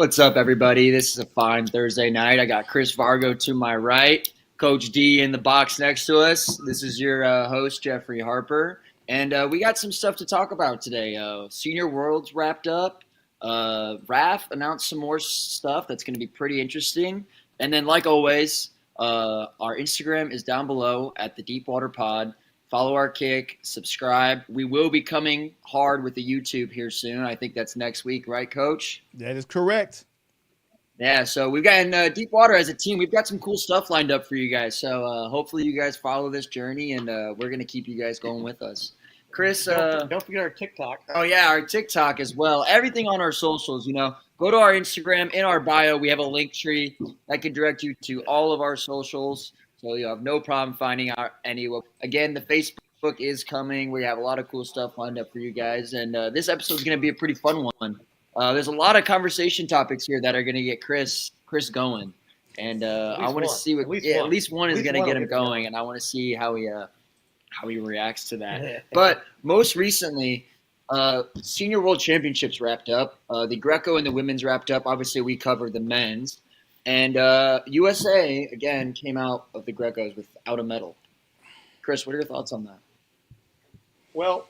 What's up, everybody? This is a fine Thursday night. I got Chris Vargo to my right, Coach D in the box next to us. This is your host, Jeffrey Harper. And we got some stuff to talk about today. Senior Worlds wrapped up. Raf announced some more stuff that's going to be pretty interesting. And then, like always, our Instagram is down below at the Deepwater Pod. Follow our kick, subscribe. We will be coming hard with the YouTube here soon. I think that's next week, right, Coach? That is correct. Yeah, so we've got in Deepwater as a team. We've got some cool stuff lined up for you guys. So hopefully you guys follow this journey, and we're going to keep you guys going with us. Chris, don't forget our TikTok. Oh, yeah, our TikTok as well. Everything on our socials, go to our Instagram. In our bio, we have a link tree that can direct you to all of our socials. So you have no problem finding out any. Again, the Facebook is coming. We have a lot of cool stuff lined up for you guys. And this episode is going to be a pretty fun one. There's a lot of conversation topics here that are going to get Chris going. And I want to see what at least one is going to get him going. And I want to see how he reacts to that. But most recently, Senior World Championships wrapped up. The Greco and the women's wrapped up. Obviously, we covered the men's. And USA, again, came out of the Grecos without a medal. Chris, what are your thoughts on that? Well,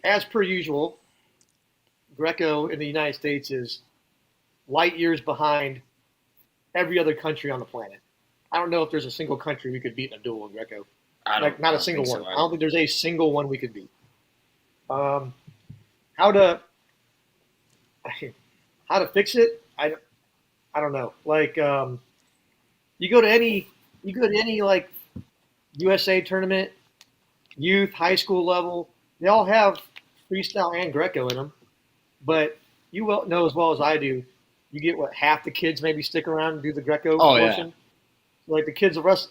as per usual, Greco in the United States is light years behind every other country on the planet. I don't know if there's a single country we could beat in a duel in Greco. Not a single one. I don't think there's a single one we could beat. How to fix it? I don't know. Like, you go to any like USA tournament, youth, high school level. They all have freestyle and Greco in them, but you know as well as I do, you get half the kids maybe stick around and do the Greco portion. Yeah. Like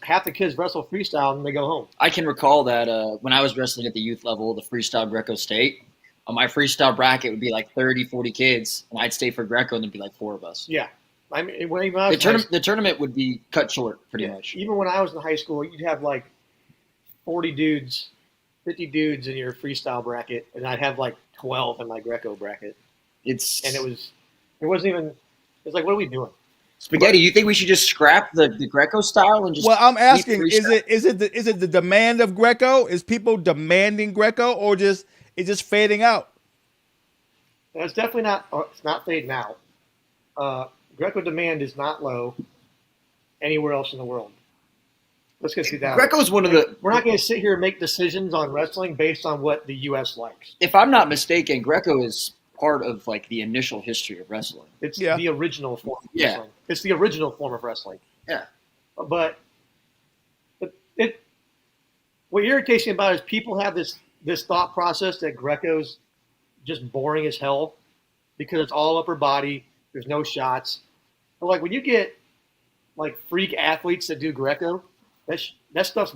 half the kids wrestle freestyle and they go home. I can recall that when I was wrestling at the youth level, the freestyle Greco state. My freestyle bracket would be like 30, 40 kids, and I'd stay for Greco, and there'd be like 4 of us. Yeah. I mean, the tournament would be cut short pretty much. Even when I was in high school, you'd have like 40 dudes, 50 dudes in your freestyle bracket, and I'd have like 12 in my Greco bracket. It wasn't even. It's like, what are we doing? Spaghetti, you think we should just scrap the Greco style and just? Well, I'm asking, is it the demand of Greco? Is people demanding Greco, or it's just fading out? It's definitely not. It's not fading out. Greco demand is not low anywhere else in the world. Let's get through that. Greco is one of the. We're not going to sit here and make decisions on wrestling based on what the U.S. likes. If I'm not mistaken, Greco is part of like the initial history of wrestling. It's the original form of wrestling. It's the original form of wrestling. Yeah. But what irritates me about it is people have this thought process that Greco's just boring as hell because it's all upper body. There's no shots. But like when you get like freak athletes that do Greco, that stuff's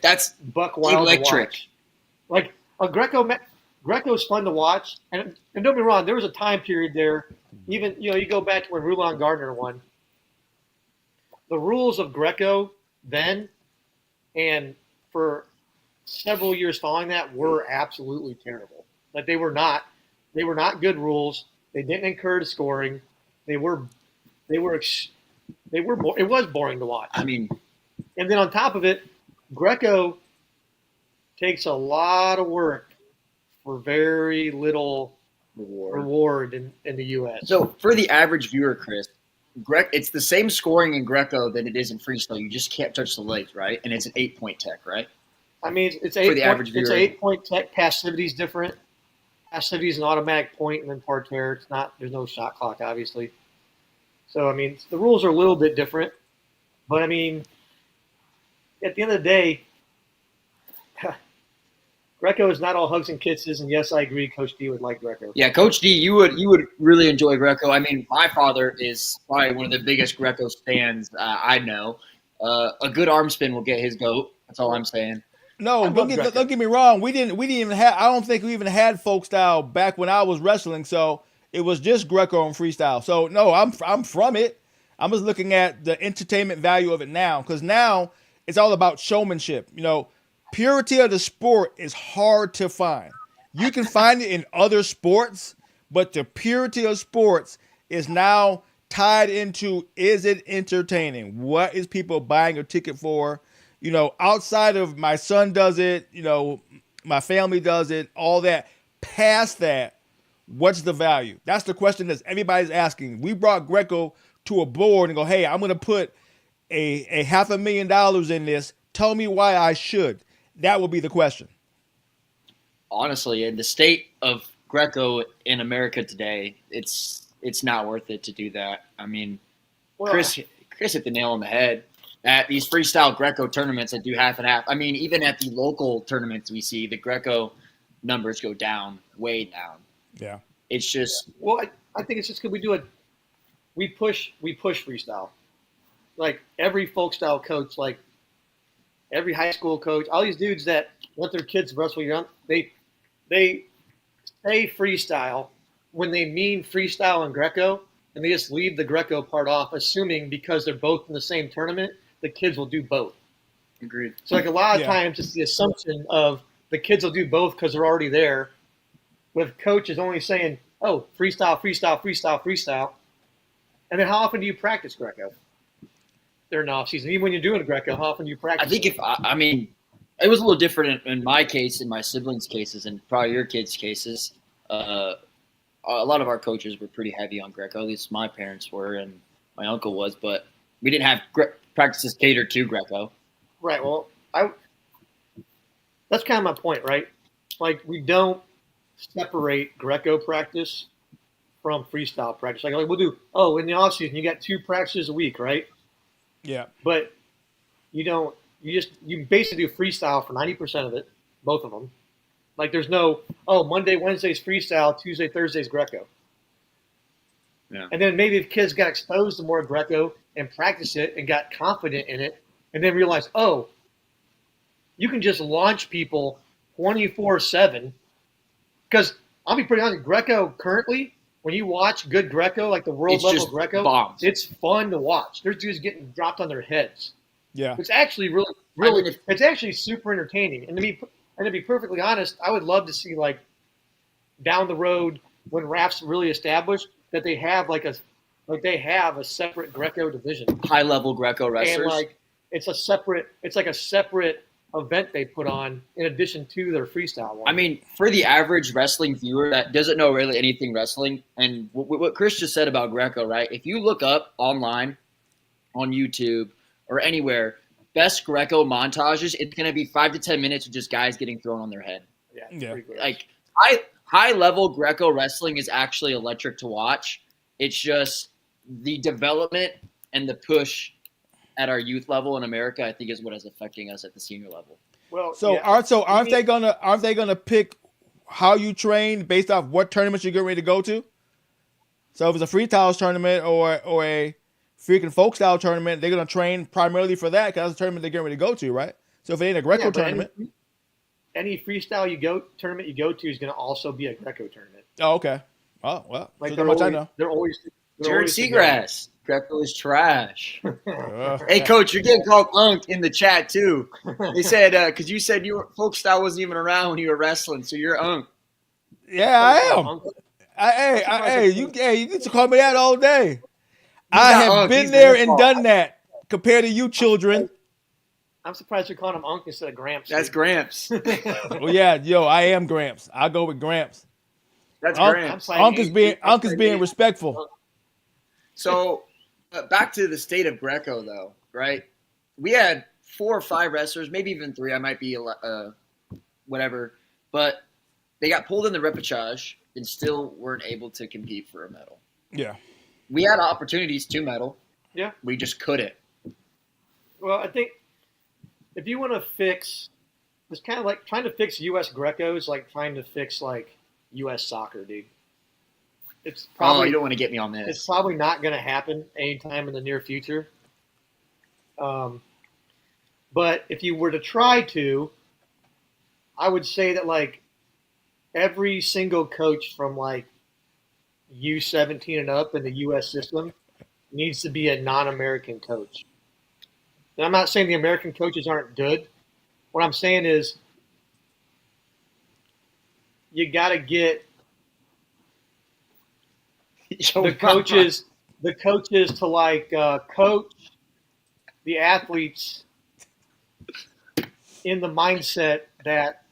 that's buck wild electric. To watch. Like a Greco's fun to watch, and don't get me wrong, there was a time period there. Even you go back to when Rulon Gardner won. The rules of Greco then, and for several years following that, were absolutely terrible. Like they were not good rules. They didn't encourage scoring. It was boring to watch. I mean, and then on top of it, Greco takes a lot of work for very little reward in the U.S. So for the average viewer, Chris, it's the same scoring in Greco that it is in freestyle. You just can't touch the legs, right? And it's an 8-point tech, right? I mean, it's 8 It's 8-point tech. Passivity is different. Passivity is an automatic point, and then parterre. It's not. There's no shot clock, obviously. So I mean, the rules are a little bit different, but I mean, at the end of the day, Greco is not all hugs and kisses. And yes, I agree, Coach D would like Greco. Yeah, Coach D, you would really enjoy Greco. I mean, my father is probably one of the biggest Greco fans I know. A good arm spin will get his goat. That's all I'm saying. No, don't get me wrong. We didn't even have. I don't think we even had folk style back when I was wrestling. So it was just Greco and freestyle. So no, I'm from it. I'm just looking at the entertainment value of it now, because now it's all about showmanship. Purity of the sport is hard to find. You can find it in other sports, but the purity of sports is now tied into, is it entertaining? What is people buying a ticket for? Outside of my son does it, my family does it, all that. Past that, what's the value? That's the question that everybody's asking. We brought Greco to a board and go, hey, I'm going to put a $500,000 in this. Tell me why I should. That will be the question. Honestly, in the state of Greco in America today, it's not worth it to do that. I mean, Chris hit the nail on the head. At these freestyle Greco tournaments that do half and half, I mean, even at the local tournaments we see, the Greco numbers go down, way down. Yeah. It's just. Well, I think it's just because we push freestyle. Like every folk style coach, like every high school coach, all these dudes that want their kids to wrestle young, they say freestyle when they mean freestyle and Greco, and they just leave the Greco part off, assuming because they're both in the same tournament, the kids will do both. Agreed. So like a lot of times it's the assumption of the kids will do both because they're already there, with coaches only saying, oh, freestyle, freestyle, freestyle, freestyle. And then how often do you practice Greco during the off season? Even when you're doing a Greco, how often do you practice? I think it was a little different in my case, in my siblings' cases, and probably your kids' cases. A lot of our coaches were pretty heavy on Greco. At least my parents were, and my uncle was. But we didn't have practices catered to Greco. Right. Well, that's kind of my point, right? Like we don't separate Greco practice from freestyle practice. Like we'll do. Oh, in the off season, you got 2 practices a week, right? Yeah. But you don't. You basically do freestyle for 90% of it, both of them. Like there's no, oh, Monday, Wednesday's freestyle, Tuesday, Thursday's Greco. Yeah. And then maybe if kids got exposed to more Greco and practiced it and got confident in it, and then realized, oh, you can just launch people 24/7. Because I'll be pretty honest, Greco currently, when you watch good Greco, like the world level Greco, bombs. It's fun to watch. There's dudes getting dropped on their heads. Yeah. It's actually really, it's actually super entertaining. And to be perfectly honest, I would love to see like down the road when RAF's really established that they have a separate Greco division, High level Greco wrestlers. and like it's like a separate event they put on in addition to their freestyle one. I mean, for the average wrestling viewer that doesn't know really anything wrestling, and what Chris just said about Greco, right? If you look up online on YouTube or anywhere, best Greco montages, it's going to be 5 to 10 minutes of just guys getting thrown on their head. Yeah. Like high level Greco wrestling is actually electric to watch. It's just the development and the push at our youth level in America, I think, is what is affecting us at the senior level. Well, aren't they gonna pick how you train based off what tournaments you're getting ready to go to? So if it's a freestyle tournament or a freaking folk style tournament, they're gonna train primarily for that because that's the tournament they're getting ready to go to, right? So if it ain't a Greco tournament, any freestyle tournament you go to is going to also be a Greco tournament. Oh, okay. Oh well, Like so much I know. They're always Jared Seagrass. Greco is trash. Uh, Hey, Coach, you're getting called Unk in the chat, too. They said, because you said folk style wasn't even around when you were wrestling, so you're Unk. yeah, I am. Hey, you get to call me that all day. I have been there and done that compared to you children. I'm surprised you're calling him Unk instead of Gramps. That's Gramps. Well, yeah, I am Gramps. I'll go with Gramps. That's Unk, Gramps. Unk is being respectful. So, back to the state of Greco, though, right? We had 4 or 5 wrestlers, maybe even 3. I might be whatever. But they got pulled in the repechage and still weren't able to compete for a medal. Yeah. We had opportunities to medal. Yeah. We just couldn't. Well, I think if you want to fix, it's kind of like trying to fix U.S. Greco is like trying to fix like U.S. soccer, dude. It's probably you don't want to get me on this. It's probably not going to happen anytime in the near future. But if you were to try to, I would say that like every single coach from like U17 and up in the U.S. system needs to be a non-American coach. And I'm not saying the American coaches aren't good. What I'm saying is you got to get the coaches to like coach the athletes in the mindset that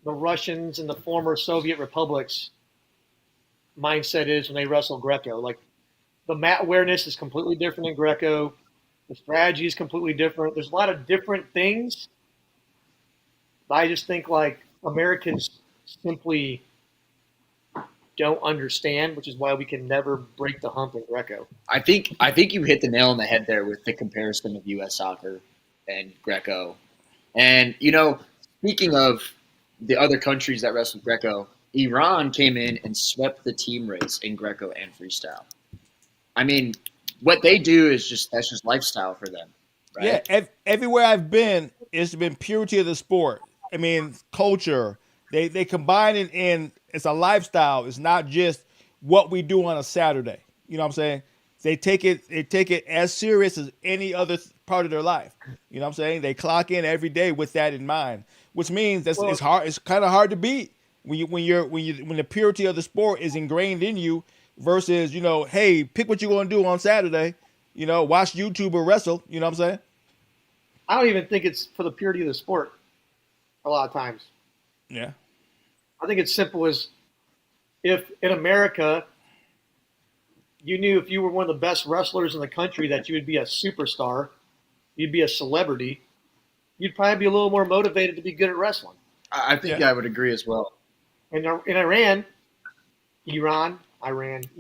the Russians and the former Soviet republics mindset is when they wrestle Greco. Like the mat awareness is completely different in Greco. The strategy is completely different. There's a lot of different things. I just think like Americans simply don't understand, which is why we can never break the hump in Greco. I think you hit the nail on the head there with the comparison of U.S. soccer and Greco. And speaking of the other countries that wrestle Greco, Iran came in and swept the team race in Greco and freestyle. I mean, what they do is that's just lifestyle for them, right? Yeah, everywhere I've been, it's been purity of the sport. I mean, culture. They combine it in. It's a lifestyle. It's not just what we do on a Saturday. You know what I'm saying? They take it as serious as any other part of their life. You know what I'm saying? They clock in every day with that in mind, which means it's hard. It's kind of hard to beat when the purity of the sport is ingrained in you versus hey, pick what you're going to do on Saturday. Watch YouTube or wrestle. You know what I'm saying? I don't even think it's for the purity of the sport. A lot of times. Yeah. I think it's simple as if in America you knew if you were one of the best wrestlers in the country that you would be a superstar, you'd be a celebrity, you'd probably be a little more motivated to be good at wrestling. I think I would agree as well. And in Iran. He's going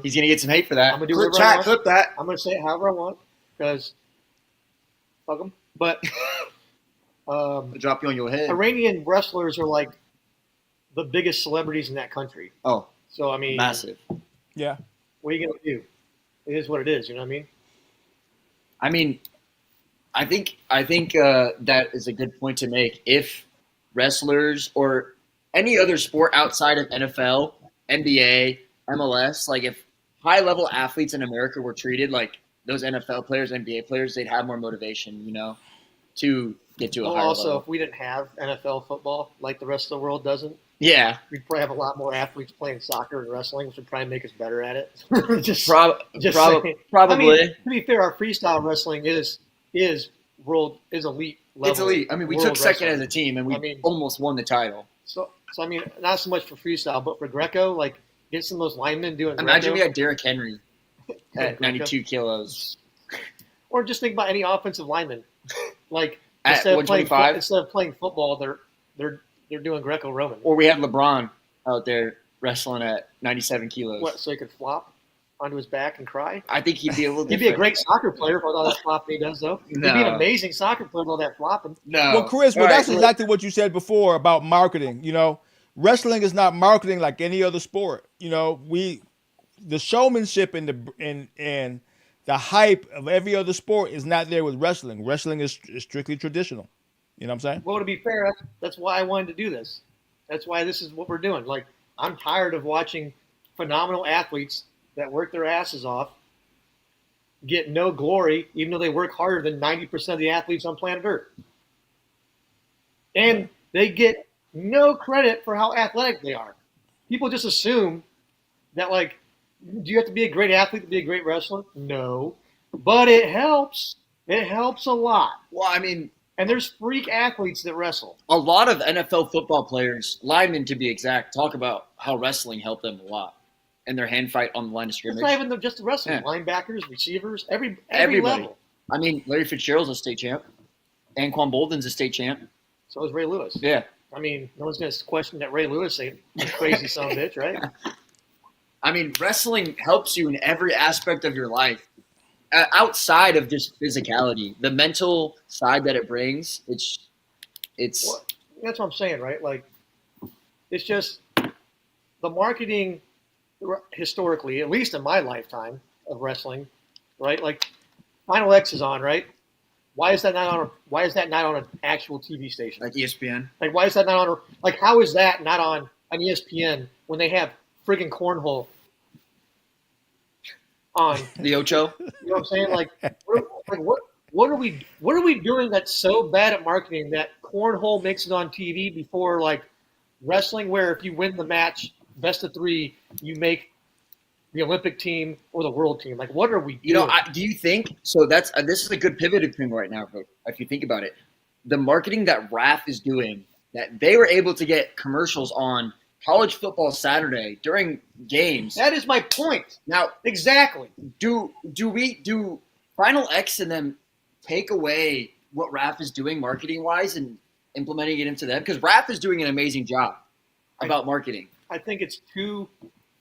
to get some hate for that. I'm going to do whatever I want. Clip that. I'm going to say it however I want because fuck them. But I'll drop you on your head. Iranian wrestlers are like the biggest celebrities in that country. Oh, so I mean, massive. Yeah. What are you gonna do? It is what it is. You know what I mean? I think that is a good point to make. If wrestlers or any other sport outside of NFL, NBA, MLS, like if high-level athletes in America were treated like those NFL players, NBA players, they'd have more motivation, to get to a higher level. Also, if we didn't have NFL football like the rest of the world doesn't, yeah, we'd probably have a lot more athletes playing soccer and wrestling, which would probably make us better at it. Probably. I mean, to be fair, our freestyle wrestling is elite level. It's elite. I mean, we took second as a team, and we almost won the title. So I mean, not so much for freestyle, but for Greco, like get some of those linemen doing. Imagine Greco. we had Derrick Henry at 92 kilos. Or just think about any offensive lineman, like at instead 125. Instead of playing football, they're doing Greco-Roman. Or we had LeBron out there wrestling at 97 kilos. What? So he could flop onto his back and cry? I think he'd be a little. He'd be a great soccer player with all that flopping he does, though. No. He'd be an amazing soccer player with all that flopping. No. Well, Chris, that's exactly what you said before about marketing. Wrestling is not marketing like any other sport. The showmanship and the hype of every other sport is not there with wrestling. Wrestling is strictly traditional. You know what I'm saying? Well, to be fair, that's why I wanted to do this. That's why this is what we're doing. Like, I'm tired of watching phenomenal athletes that work their asses off get no glory, even though they work harder than 90% of the athletes on planet Earth. And they get no credit for how athletic they are. People just assume that, like, do you have to be a great athlete to be a great wrestler? No. But it helps. It helps a lot. Well, I mean, and there's freak athletes that wrestle. A lot of NFL football players, linemen to be exact, talk about how wrestling helped them a lot in their hand fight on the line of scrimmage. It's not even just the wrestling. Yeah. Linebackers, receivers, everybody. Level. I mean, Larry Fitzgerald's a state champ. Anquan Bolden's a state champ. So is Ray Lewis. Yeah. I mean, no one's going to question that Ray Lewis ain't a crazy son of a bitch, right? I mean, wrestling helps you in every aspect of your life. Outside of just physicality, the mental side that it brings, it's. Well, that's what I'm saying, right? Like, it's just the marketing historically, at least in my lifetime of wrestling, right? Like, Final X is on, right? Why is that not on an actual TV station? Like ESPN. Like, why is that not on? Like, how is that not on ESPN when they have friggin' cornhole on the Ocho? You know what I'm saying? Like what are we doing that's so bad at marketing that cornhole makes it on TV before like wrestling, where if you win the match, best of 3, you make the Olympic team or the world team? Like, what are we doing? You know, do you think so? That's this is a good pivoting thing right now, Coach. If you think about it, the marketing that RAF is doing, that they were able to get commercials on college football Saturday during games. That is my point. Now, exactly. Do Final X and them take away what RAF is doing marketing wise and implementing it into them? Because RAF is doing an amazing job about marketing. I think it's too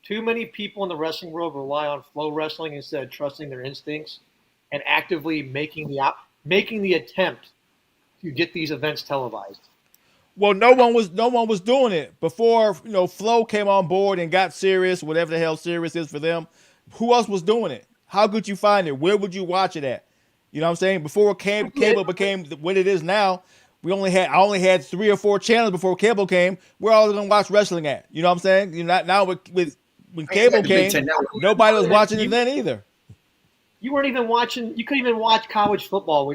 many people in the wrestling world rely on flow wrestling instead of trusting their instincts and actively making the attempt to get these events televised. Well, no one was doing it before. Flow came on board and got Sirius, whatever the hell Sirius is for them. Who else was doing it? How could you find it? Where would you watch it at? You know what I'm saying? Before cable became what it is now, I only had 3 or 4 channels before cable came. Where I was gonna watch wrestling at? You know what I'm saying? Now when cable came, nobody was watching it then either. You weren't even watching. You couldn't even watch college football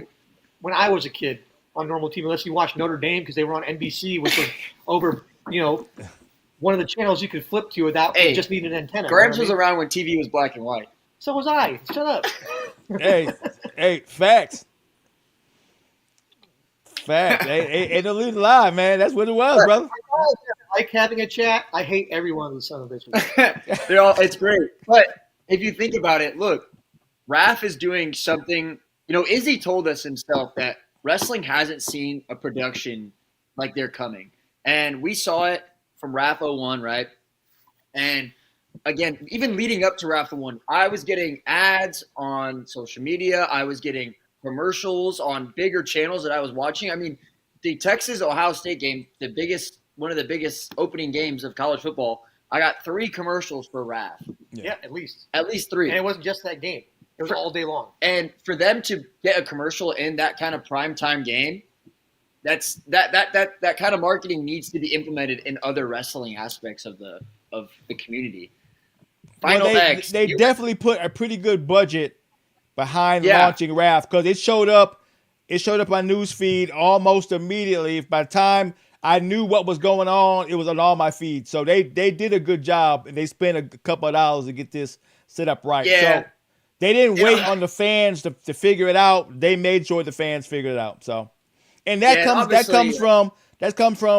when I was a kid on normal TV, unless you watched Notre Dame because they were on NBC, which was over, one of the channels you could flip to without just needing an antenna. Grimes was around when TV was black and white. So was I. Shut up. Hey, facts. Ain't no leaving lie, man. That's what it was, brother. I like having a chat. I hate every one of these son of bitches. It's great. But if you think about it, look, Raph is doing something. Izzy told us himself that wrestling hasn't seen a production like they're coming. And we saw it from Raph 01, right? And again, even leading up to Raph 01, I was getting ads on social media. I was getting commercials on bigger channels that I was watching. I mean, the Texas-Ohio State game, one of the biggest opening games of college football, I got 3 commercials for Raph. Yeah, at least. At least 3. And it wasn't just that game. It was all day long. And for them to get a commercial in that kind of primetime game, that kind of marketing needs to be implemented in other wrestling aspects of the community. They definitely put a pretty good budget behind launching RAF because it showed up on news feed almost immediately. By the time I knew what was going on, it was on all my feeds. So they did a good job and they spent a couple of dollars to get this set up right. Yeah. So they didn't wait on the fans to figure it out. They made sure the fans figured it out. So, and that comes from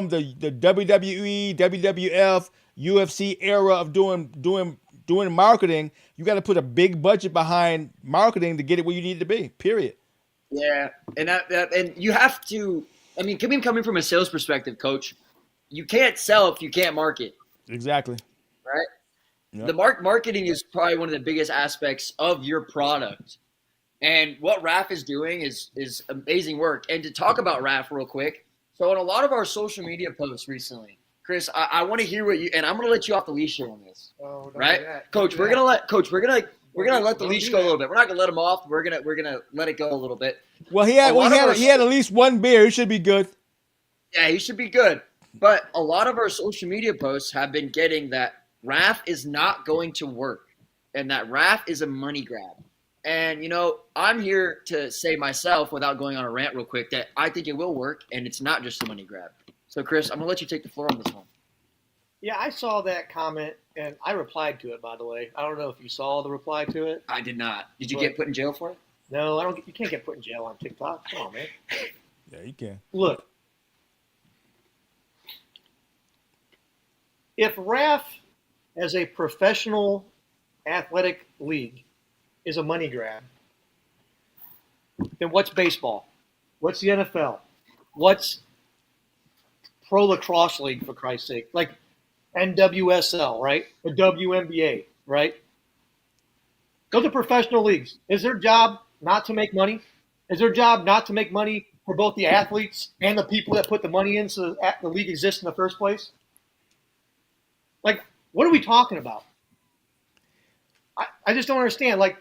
the WWE, WWF, UFC era of doing marketing. You got to put a big budget behind marketing to get it where you need it to be. Period. Yeah, and and you have to. I mean, coming from a sales perspective, Coach, you can't sell if you can't market. Exactly. Right. Yep. The marketing is probably one of the biggest aspects of your product. And what RAF is doing is amazing work. And to talk about RAF real quick, so in a lot of our social media posts recently, Chris, I want to hear what you, and I'm going to let you off the leash here on this. Oh, right? Coach, we're going to let the leash go a little bit. We're not going to let him off. We're going to let it go a little bit. Well, he had at least one beer. He should be good. Yeah, he should be good. But a lot of our social media posts have been getting that RAF is not going to work and that RAF is a money grab. And, I'm here to say myself, without going on a rant real quick, that I think it will work and it's not just a money grab. So, Chris, I'm going to let you take the floor on this one. Yeah, I saw that comment and I replied to it, by the way. I don't know if you saw the reply to it. I did not. Did you get put in jail for it? No, you can't get put in jail on TikTok. Come on, man. Yeah, you can. Look, if RAF as a professional athletic league is a money grab, then what's baseball? What's the NFL? What's pro lacrosse league, for Christ's sake? Like NWSL, right? The WNBA, right? Those are professional leagues. Is their job not to make money? Is their job not to make money for both the athletes and the people that put the money in so that the league exists in the first place? Like, what are we talking about? I just don't understand. Like,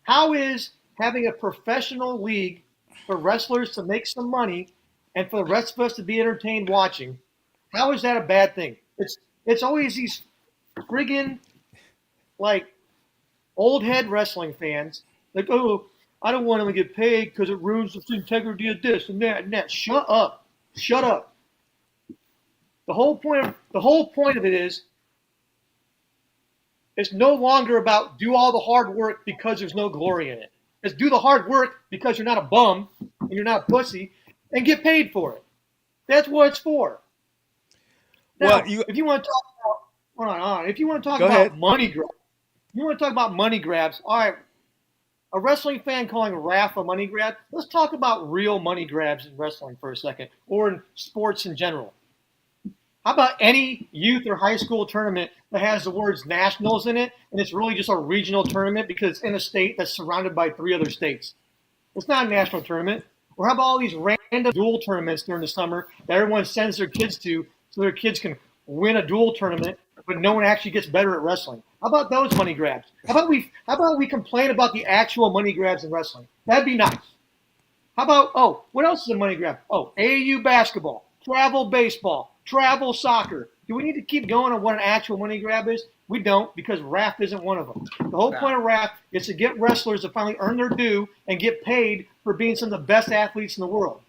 how is having a professional league for wrestlers to make some money and for the rest of us to be entertained watching, how is that a bad thing? It's always these friggin' like old head wrestling fans like, oh, I don't want them to get paid because it ruins the integrity of this and that and that. Shut up. Shut up. The whole point of it is It's no longer about do all the hard work because there's no glory in it. It's do the hard work because you're not a bum and you're not a pussy and get paid for it. That's what it's for. Now, if you want to talk about, if you want to talk about money grabs, all right, a wrestling fan calling Raph a money grab, let's talk about real money grabs in wrestling for a second, or in sports in general. How about any youth or high school tournament that has the words nationals in it, and it's really just a regional tournament because it's in a state that's surrounded by 3 other states? It's not a national tournament. Or how about all these random dual tournaments during the summer that everyone sends their kids to so their kids can win a dual tournament, but no one actually gets better at wrestling? How about those money grabs? How about we complain about the actual money grabs in wrestling? That'd be nice. How about, what else is a money grab? AAU basketball, travel baseball, travel soccer. Do we need to keep going on what an actual money grab is? We don't, because RAF isn't one of them. The whole point of RAF is to get wrestlers to finally earn their due and get paid for being some of the best athletes in the world.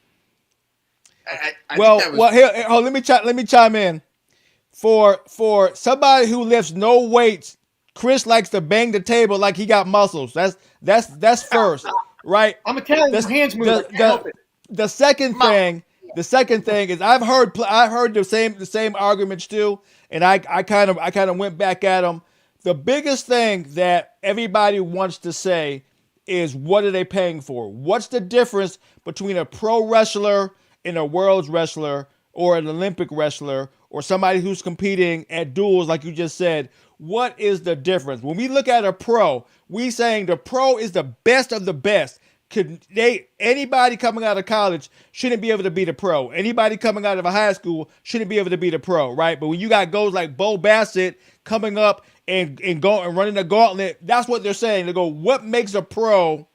Here, let me chime in. For somebody who lifts no weights, Chris likes to bang the table like he got muscles. That's first, right? I'm Italian. Hands move. The second thing is I've heard the same arguments too, and I kind of went back at them. The biggest thing that everybody wants to say is, what are they paying for? What's the difference between a pro wrestler and a world's wrestler, or an Olympic wrestler, or somebody who's competing at duels like you just said? What is the difference? When we look at a pro, we saying the pro is the best of the best. Anybody coming out of college shouldn't be able to beat a pro. Anybody coming out of a high school shouldn't be able to beat a pro, right? But when you got guys like Bo Bassett coming up and running the gauntlet, that's what they're saying. They go, what makes a pro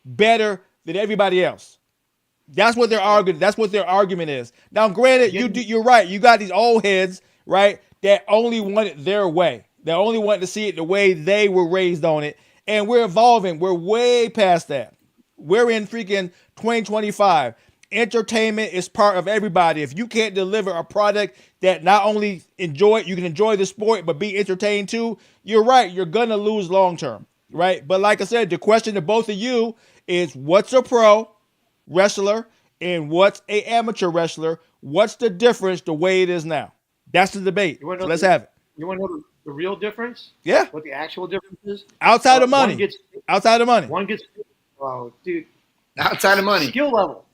better than everybody else? That's what they're arguing. That's what their argument is. Now, granted, you're right. You got these old heads, right, that only want it their way. They only want to see it the way they were raised on it. And we're evolving. We're way past that. We're in freaking 2025. Entertainment is part of everybody. If you can't deliver a product that not only you can enjoy the sport, but be entertained too, you're right. You're going to lose long term, right? But like I said, the question to both of you is, what's a pro wrestler and what's a amateur wrestler? What's the difference the way it is now? That's the debate. So let's have it. You want to know the real difference? Yeah. What the actual difference is? Outside of money. One gets, oh, dude. Outside of money. Skill level.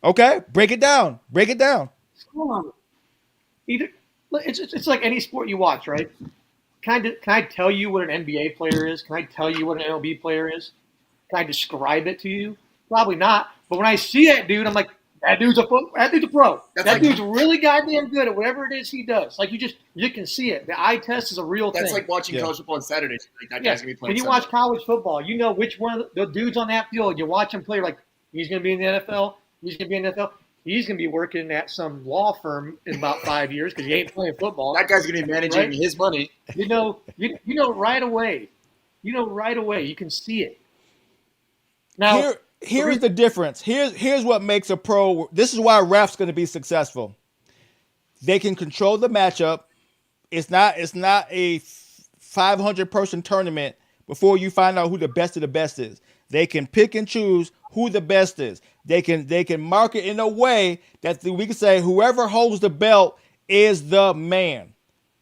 Okay. Break it down. Skill level. It's like any sport you watch, right? Can I tell you what an NBA player is? Can I tell you what an MLB player is? Can I describe it to you? Probably not. But when I see that dude, I'm like, that dude's a pro. That dude's really goddamn good at whatever it is he does. Like, you can see it. The eye test is a real thing. That's like watching college football on Saturdays. Like, that guy's gonna be playing. When you watch college football, you know which one of the dudes on that field. You watch him play, like, he's gonna be in the NFL. He's gonna be in the NFL. He's gonna be working at some law firm in about 5 years because he ain't playing football. That guy's gonna be managing his money. You know right away. You can see it. Now. Here's the difference. Here's what makes a pro. This is why RAF's going to be successful. They can control the matchup. It's not a 500-person tournament before you find out who the best of the best is. They can pick and choose who the best is. They can market in a way that we can say whoever holds the belt is the man.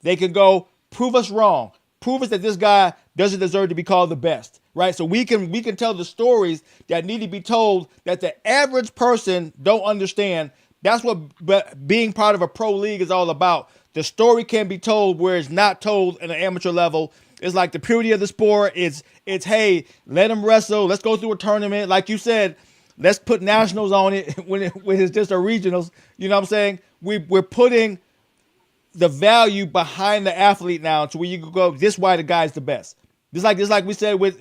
They can go, prove us wrong. Prove us that this guy doesn't deserve to be called the best. Right, so we can tell the stories that need to be told that the average person don't understand. That's what being part of a pro league is all about. The story can be told where it's not told at an amateur level. It's like the purity of the sport. It's hey, let them wrestle. Let's go through a tournament, like you said. Let's put nationals on it when it's just a regionals. You know what I'm saying? We're putting the value behind the athlete now, to where you can go, this is why the guy's the best. Just like we said with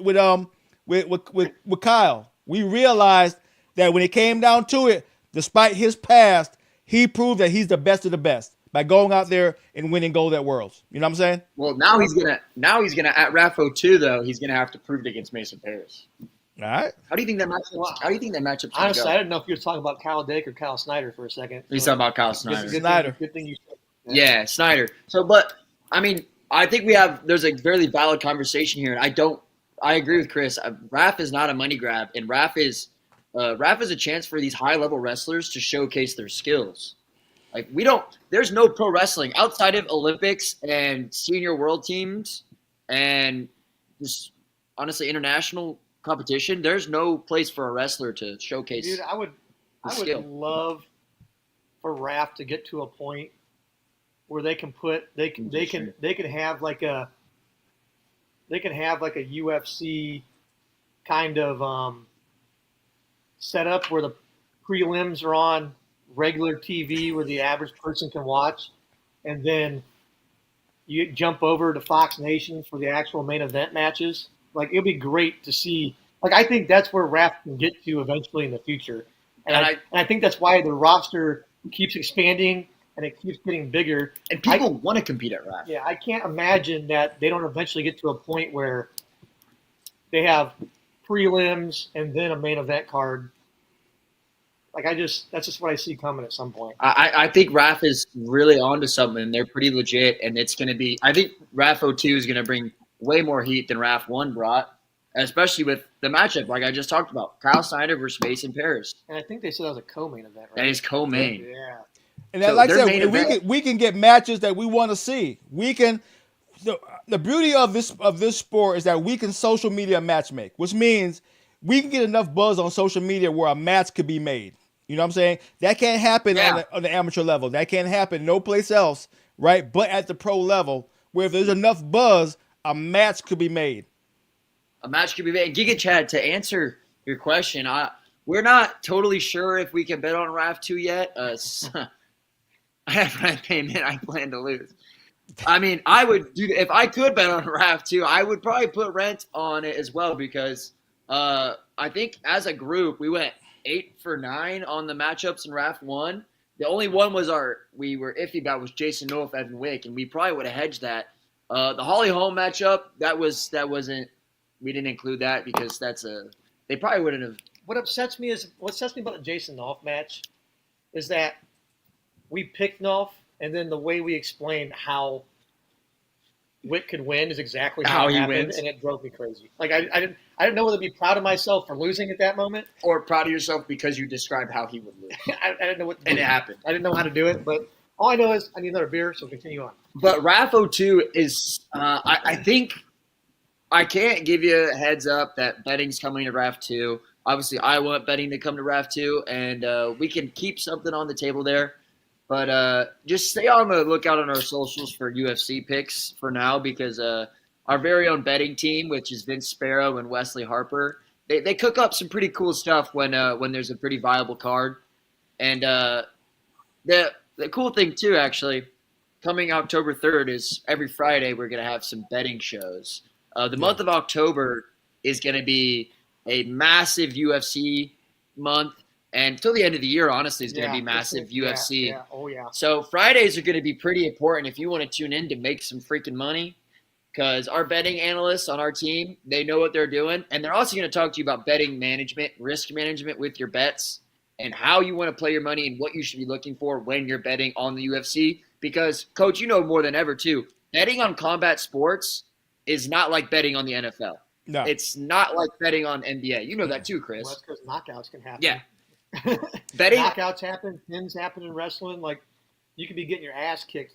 Kyle, we realized that when it came down to it, despite his past, he proved that he's the best of the best by going out there and winning gold at Worlds. You know what I'm saying? Well, now he's gonna at RAFO 2 though. He's gonna have to prove it against Mason Paris. All right. How do you think that matchup? Honestly, I didn't know if you were talking about Kyle Dake or Kyle Snyder for a second. He's talking about Kyle Snyder. Good thing you said that. Yeah, Snyder. So, but I mean, I think there's a very valid conversation here, and I agree with Chris. RAF is not a money grab, and RAF is a chance for these high level wrestlers to showcase their skills. Like there's no pro wrestling outside of Olympics and senior world teams and just honestly international competition. There's no place for a wrestler to showcase. Dude, I would love for RAF to get to a point where they can have like a UFC kind of setup where the prelims are on regular TV where the average person can watch, and then you jump over to Fox Nation for the actual main event matches. Like, it'd be great to see. Like, I think that's where RAF can get to eventually in the future, and I think that's why the roster keeps expanding and it keeps getting bigger. And people want to compete at RAF. Yeah, I can't imagine that they don't eventually get to a point where they have prelims and then a main event card. Like, that's just what I see coming at some point. I think RAF is really onto something. They're pretty legit, and it's going to be – I think RAF 02 is going to bring way more heat than RAF 1 brought, especially with the matchup like I just talked about. Kyle Snyder versus Mason Paris. And I think they said that was a co-main event, right? That is co-main. Yeah. And that, like I said, we can get matches that we want to see. We can – the beauty of this sport is that we can social media match make, which means we can get enough buzz on social media where a match could be made. You know what I'm saying? That can't happen on the amateur level. That can't happen no place else, right? But at the pro level, where if there's enough buzz, a match could be made. A match could be made. Giga Chad, to answer your question, we're not totally sure if we can bet on RAF 2 yet. I have rent payment I plan to lose. I mean, I would do if I could bet on RAF 2, I would probably put rent on it as well because I think as a group we went 8 for 9 on the matchups in RAF 1. The only one we were iffy about was Jason North, Evan Wick, and we probably would have hedged that. The Holly Holm matchup, we didn't include that because they probably wouldn't have. What upsets me about the Jason North match is that we picked North, and then the way we explained how Wick could win is exactly how it happened, wins. And it drove me crazy. Like I didn't know whether to be proud of myself for losing at that moment, or proud of yourself because you described how he would lose. I didn't know what to do. And it happened. I didn't know how to do it, but all I know is I need another beer, so continue on. But RAF 02 is, I think, I can't give you a heads up that betting's coming to RAF 2. Obviously, I want betting to come to RAF 2, and we can keep something on the table there. But just stay on the lookout on our socials for UFC picks for now because our very own betting team, which is Vince Sparrow and Wesley Harper, they cook up some pretty cool stuff when there's a pretty viable card. And the cool thing, too, actually, coming October 3rd is every Friday we're going to have some betting shows. The month of October is going to be a massive UFC month. And until the end of the year, honestly, is going to be massive UFC. Yeah. Oh, yeah. So Fridays are going to be pretty important if you want to tune in to make some freaking money because our betting analysts on our team, they know what they're doing. And they're also going to talk to you about betting management, risk management with your bets, and how you want to play your money and what you should be looking for when you're betting on the UFC. Because, Coach, you know more than ever, too, betting on combat sports is not like betting on the NFL. No. It's not like betting on NBA. You know that, too, Chris. Well, that's because knockouts can happen. Yeah. Betting knockouts happen, pins happen in wrestling. Like you could be getting your ass kicked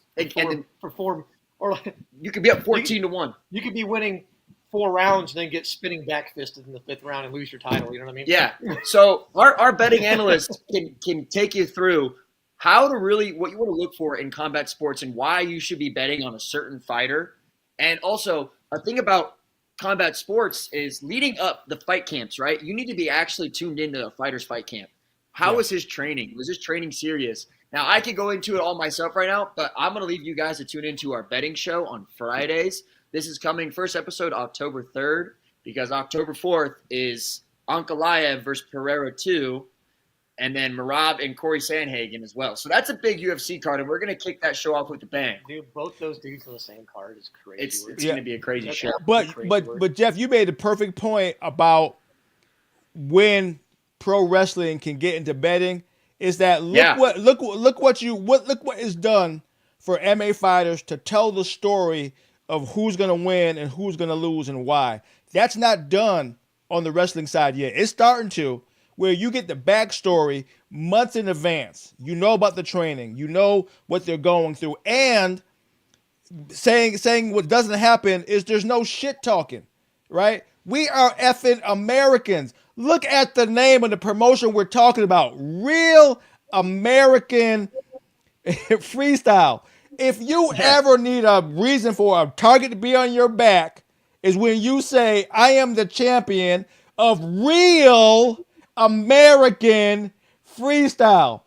for four, or like, you could be up 14-1. You could be winning 4 rounds and then get spinning back fisted in the 5th round and lose your title. You know what I mean? Yeah. So our betting analysts can take you through how to really what you want to look for in combat sports and why you should be betting on a certain fighter. And also a thing about combat sports is leading up the fight camps, right? You need to be actually tuned into a fighter's fight camp. How was his training? Was his training serious? Now, I could go into it all myself right now, but I'm going to leave you guys to tune into our betting show on Fridays. This is coming first episode October 3rd because October 4th is Ankalaev versus Pereira 2, and then Marab and Corey Sandhagen as well. So that's a big UFC card, and we're going to kick that show off with a bang. Dude, both those dudes on the same card is crazy. It's going to be a crazy show. But Jeff, you made the perfect point about when pro wrestling can get into betting is that look what is done for MMA fighters to tell the story of who's going to win and who's going to lose and why. That's not done on the wrestling side yet. It's starting to, where you get the backstory months in advance. You know about the training. You know what they're going through. And saying what doesn't happen is there's no shit talking, right? We are effing Americans. Look at the name of the promotion we're talking about. Real American Freestyle. If you ever need a reason for a target to be on your back, is when you say, I am the champion of real American freestyle.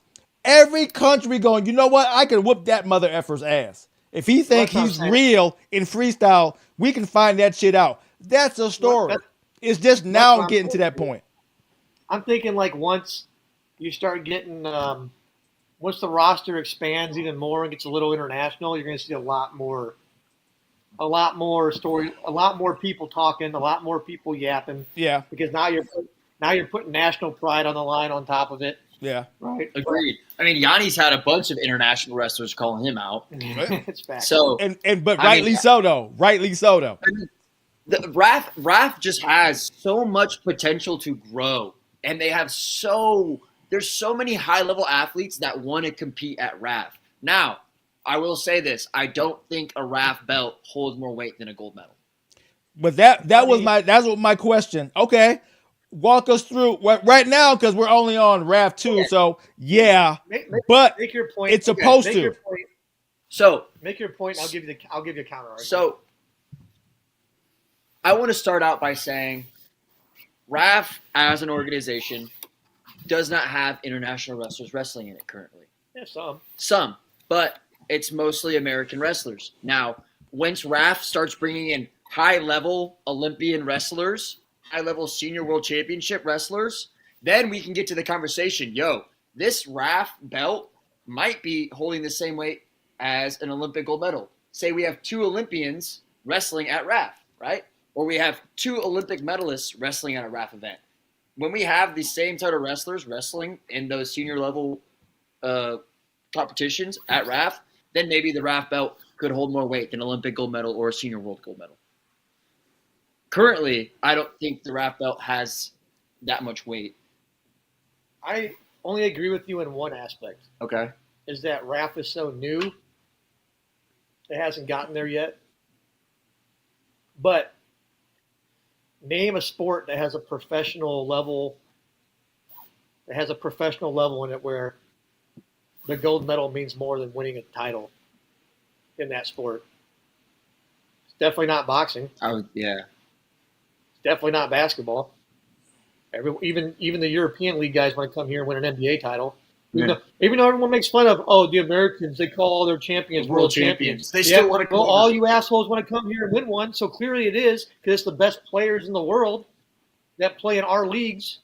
Every country going, you know what? I can whoop that mother effer's ass. If he think he's real in freestyle, we can find that shit out. That's a story. It's just now getting to that point. I'm thinking like once you start getting, once the roster expands even more and gets a little international, you're going to see a lot more story, a lot more people talking, a lot more people yapping. Yeah. Because now you're putting national pride on the line on top of it. Yeah. Right. Agreed. I mean, Yanni's had a bunch of international wrestlers calling him out. It's fact. So but rightly so though. Rightly so though. I mean, the Raph just has so much potential to grow, and there's so many high level athletes that want to compete at Raph. Now, I will say this: I don't think a Raph belt holds more weight than a gold medal. But that's what my question. Okay, walk us through right now because we're only on Raph 2. Okay. So yeah, but make your point. It's supposed to. Your point. So make your point. I'll give you a counter argument. So I want to start out by saying Raph as an organization does not have international wrestlers wrestling in it currently. Yeah, some, but it's mostly American wrestlers. Now, once Raph starts bringing in high-level Olympian wrestlers, high-level senior world championship wrestlers, then we can get to the conversation. Yo, this Raph belt might be holding the same weight as an Olympic gold medal. Say we have 2 Olympians wrestling at Raph, right? Or we have 2 Olympic medalists wrestling at a Raph event. When we have the same type of wrestlers wrestling in those senior level competitions at Raph, then maybe the Raph belt could hold more weight than Olympic gold medal or a senior world gold medal. Currently, I don't think the Raph belt has that much weight. I only agree with you in one aspect. Okay. Is that Raph is so new, it hasn't gotten there yet. But name a sport that has a professional level in it where the gold medal means more than winning a title in that sport. It's definitely not boxing. Yeah. It's definitely not basketball. Even the European League guys want to come here and win an NBA title. Yeah. Even though everyone makes fun of, the Americans, they call all their champions world champions. They still want to come. Well, all you assholes want to come here and win one, so clearly it is, because it's the best players in the world that play in our leagues.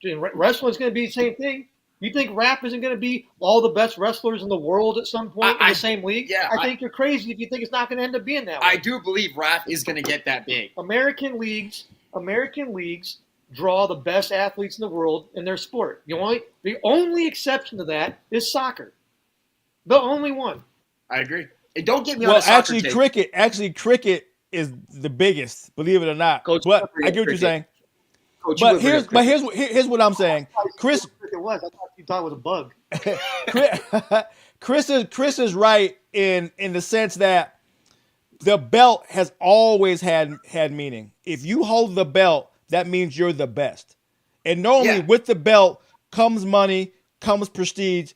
Wrestling is going to be the same thing. You think Raph isn't going to be all the best wrestlers in the world at some point in the same league? Yeah, I think you're crazy if you think it's not going to end up being that way. I do believe Raph is going to get that big. American leagues draw the best athletes in the world in their sport. The only exception to that is soccer. The only one. I agree. And don't get me on a soccer take. Cricket is the biggest, believe it or not. Coach, but I get what you're saying. Coach, but here's what I'm saying. Chris, it was. I thought you thought it was a bug. Chris is right in the sense that the belt has always had meaning. If you hold the belt, that means you're the best. And normally with the belt comes money, comes prestige.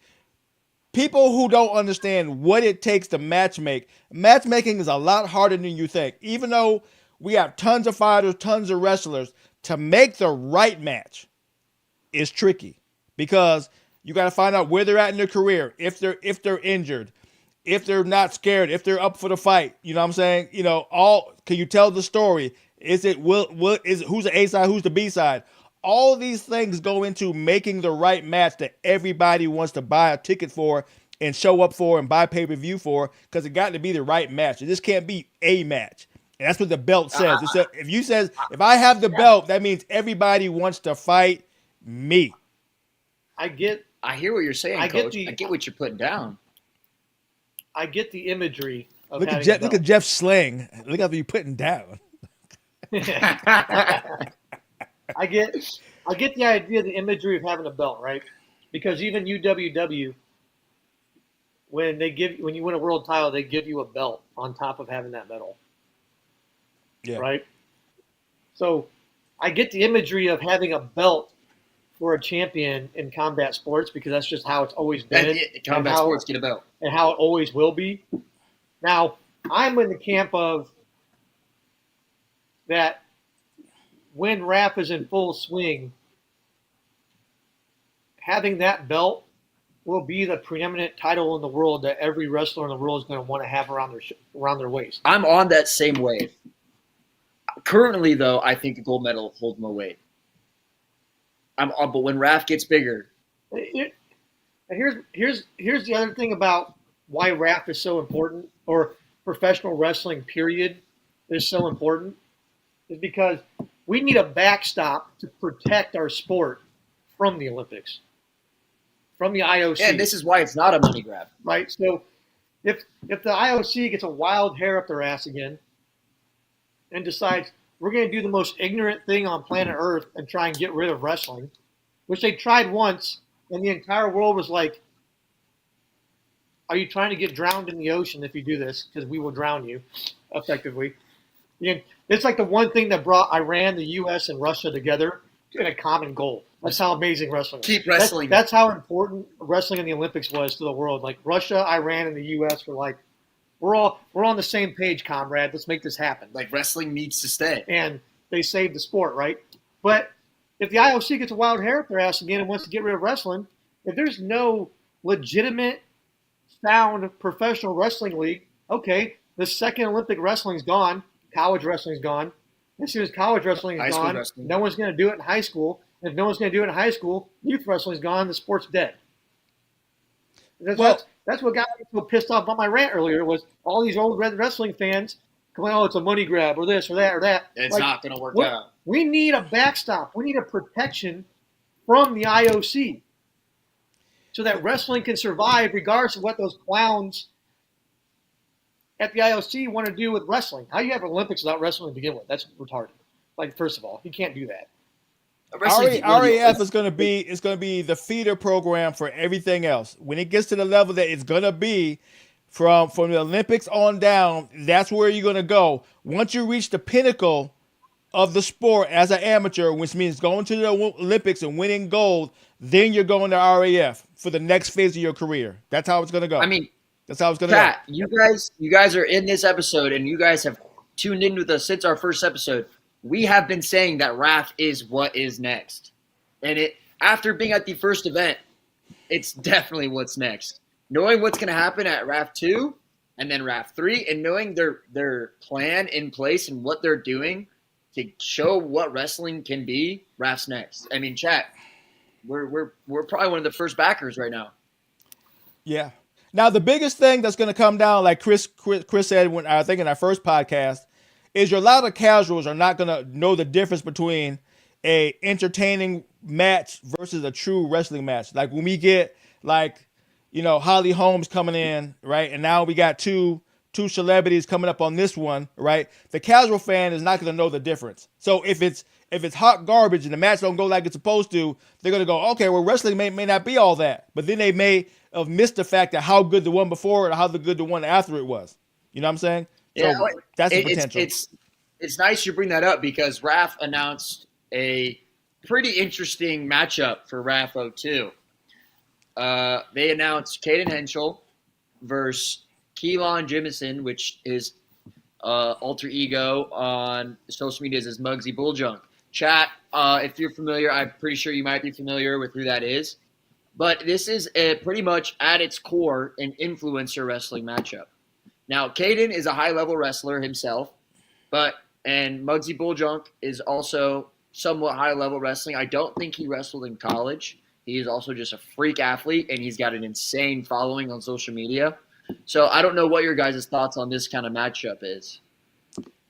People who don't understand what it takes to matchmaking is a lot harder than you think. Even though we have tons of fighters, tons of wrestlers, to make the right match is tricky because you got to find out where they're at in their career, if they're injured, if they're not scared, if they're up for the fight. You know what I'm saying? Can you tell the story? Is it who's the A side, who's the B side? All these things go into making the right match that everybody wants to buy a ticket for and show up for and buy pay-per-view for, because it got to be the right match. It just can't be a match. And that's what the belt says. If I have the belt, that means everybody wants to fight me. I hear what you're saying, Coach. I get what you're putting down. I get the imagery of Look at having Jeff. a Look belt. at Jeff sling. Look how you putting down. I get the idea, the imagery of having a belt, right? Because even UWW, when you win a world title, they give you a belt on top of having that medal, Yeah. right? So I get the imagery of having a belt for a champion in combat sports because that's just how it's always been, Combat sports get a belt. and how it always will be. Now, I'm in the camp of that when RAF is in full swing, having that belt will be the preeminent title in the world that every wrestler in the world is going to want to have around their waist. I'm on that same wave. Currently, though, I think a gold medal holds more weight. But when RAF gets bigger, Here's the other thing about why RAF is so important, or professional wrestling period is so important, is because we need a backstop to protect our sport from the Olympics, from the IOC. and this is why it's not a money grab. Right? So if the IOC gets a wild hair up their ass again and decides we're going to do the most ignorant thing on planet Earth and try and get rid of wrestling, which they tried once, and the entire world was like, are you trying to get drowned in the ocean if you do this? Because we will drown you, effectively. It's like the one thing that brought Iran, the U.S., and Russia together in a common goal. That's how amazing wrestling was. Keep wrestling. That's how important wrestling in the Olympics was to the world. Like Russia, Iran, and the U.S. were like, we're on the same page, comrade. Let's make this happen. Like wrestling needs to stay. And they saved the sport, right? But if the IOC gets a wild hair up their ass again and wants to get rid of wrestling, if there's no legitimate, sound professional wrestling league, okay, the second Olympic wrestling's gone, college wrestling's gone. As soon as college wrestling is gone, no one's going to do it in high school. And if no one's going to do it in high school, youth wrestling's gone, the sport's dead. That's what got me so pissed off about my rant earlier, was all these old red wrestling fans going, oh, it's a money grab or this or that or that. It's not going to work out. We need a backstop. We need a protection from the IOC so that wrestling can survive regardless of what those clowns at the IOC want to do with wrestling. How do you have Olympics without wrestling to begin with? That's retarded. Like, first of all, you can't do that. RAF is going to be the feeder program for everything else. When it gets to the level that it's going to be from the Olympics on down, that's where you're going to go. Once you reach the pinnacle of the sport as an amateur, which means going to the Olympics and winning gold, then you're going to RAF for the next phase of your career. That's how it's going to go. I mean, that's how it's going to go. You guys are in this episode, and you guys have tuned in with us since our first episode. We have been saying that RAF is what is next. And after being at the first event, it's definitely what's next. Knowing what's going to happen at RAF 2 and then RAF 3, and knowing their plan in place and what they're doing to show what wrestling can be, RAF's next. I mean, chat, we're probably one of the first backers right now. Yeah. Now, the biggest thing that's going to come down, like Chris said, when I think in our first podcast, is a lot of casuals are not going to know the difference between a entertaining match versus a true wrestling match. Like when we get Holly Holmes coming in, right? And now we got two celebrities coming up on this one, right? The casual fan is not going to know the difference. So if it's hot garbage and the match don't go like it's supposed to, they're going to go, okay, well, wrestling may not be all that. But then they may have missed the fact that how good the one before or how good the one after it was. You know what I'm saying? So yeah, that's the potential. It's nice you bring that up because RAF announced a pretty interesting matchup for RAF 02. They announced Caden Henschel versus Keelan Jimison, which is alter ego on social medias as Muggsy Bulljunk. Chat, if you're familiar, I'm pretty sure you might be familiar with who that is. But this is pretty much at its core an influencer wrestling matchup. Now, Caden is a high-level wrestler himself, and Muggsy Bulljunk is also somewhat high-level wrestling. I don't think he wrestled in college. He is also just a freak athlete, and he's got an insane following on social media. So I don't know what your guys' thoughts on this kind of matchup is.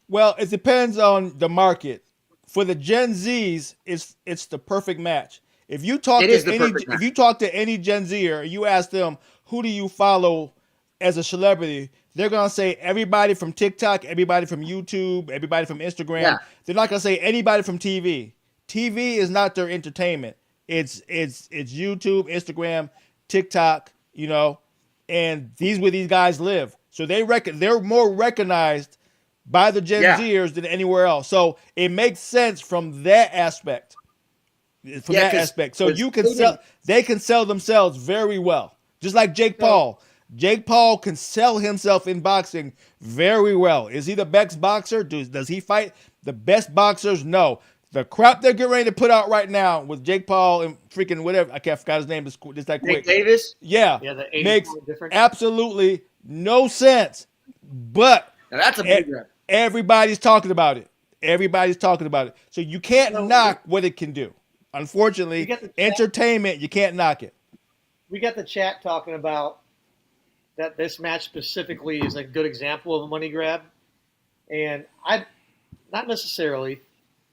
Well, it depends on the market. For the Gen Zs, it's the perfect match. If you talk to any Gen Zer, you ask them, who do you follow as a celebrity, they're gonna say everybody from TikTok, everybody from YouTube, everybody from Instagram. Yeah. They're not gonna say anybody from TV. TV is not their entertainment. It's YouTube, Instagram, TikTok, and these where these guys live. So they're more recognized by the Gen Yeah. Zers than anywhere else. So it makes sense from that aspect. So they can sell themselves very well. Just like Jake Paul. Jake Paul can sell himself in boxing very well. Is he the best boxer? Does he fight the best boxers? No. The crap they're getting ready to put out right now with Jake Paul and freaking whatever, I can't forget his name just that quick. Nick Davis? Yeah. The 80 makes difference. absolutely no sense. But Now that's a big rep. everybody's talking about it. Everybody's talking about it. So you can't knock what it can do. Unfortunately, entertainment, you can't knock it. We got the chat talking about that this match specifically is a good example of a money grab. And I, not necessarily.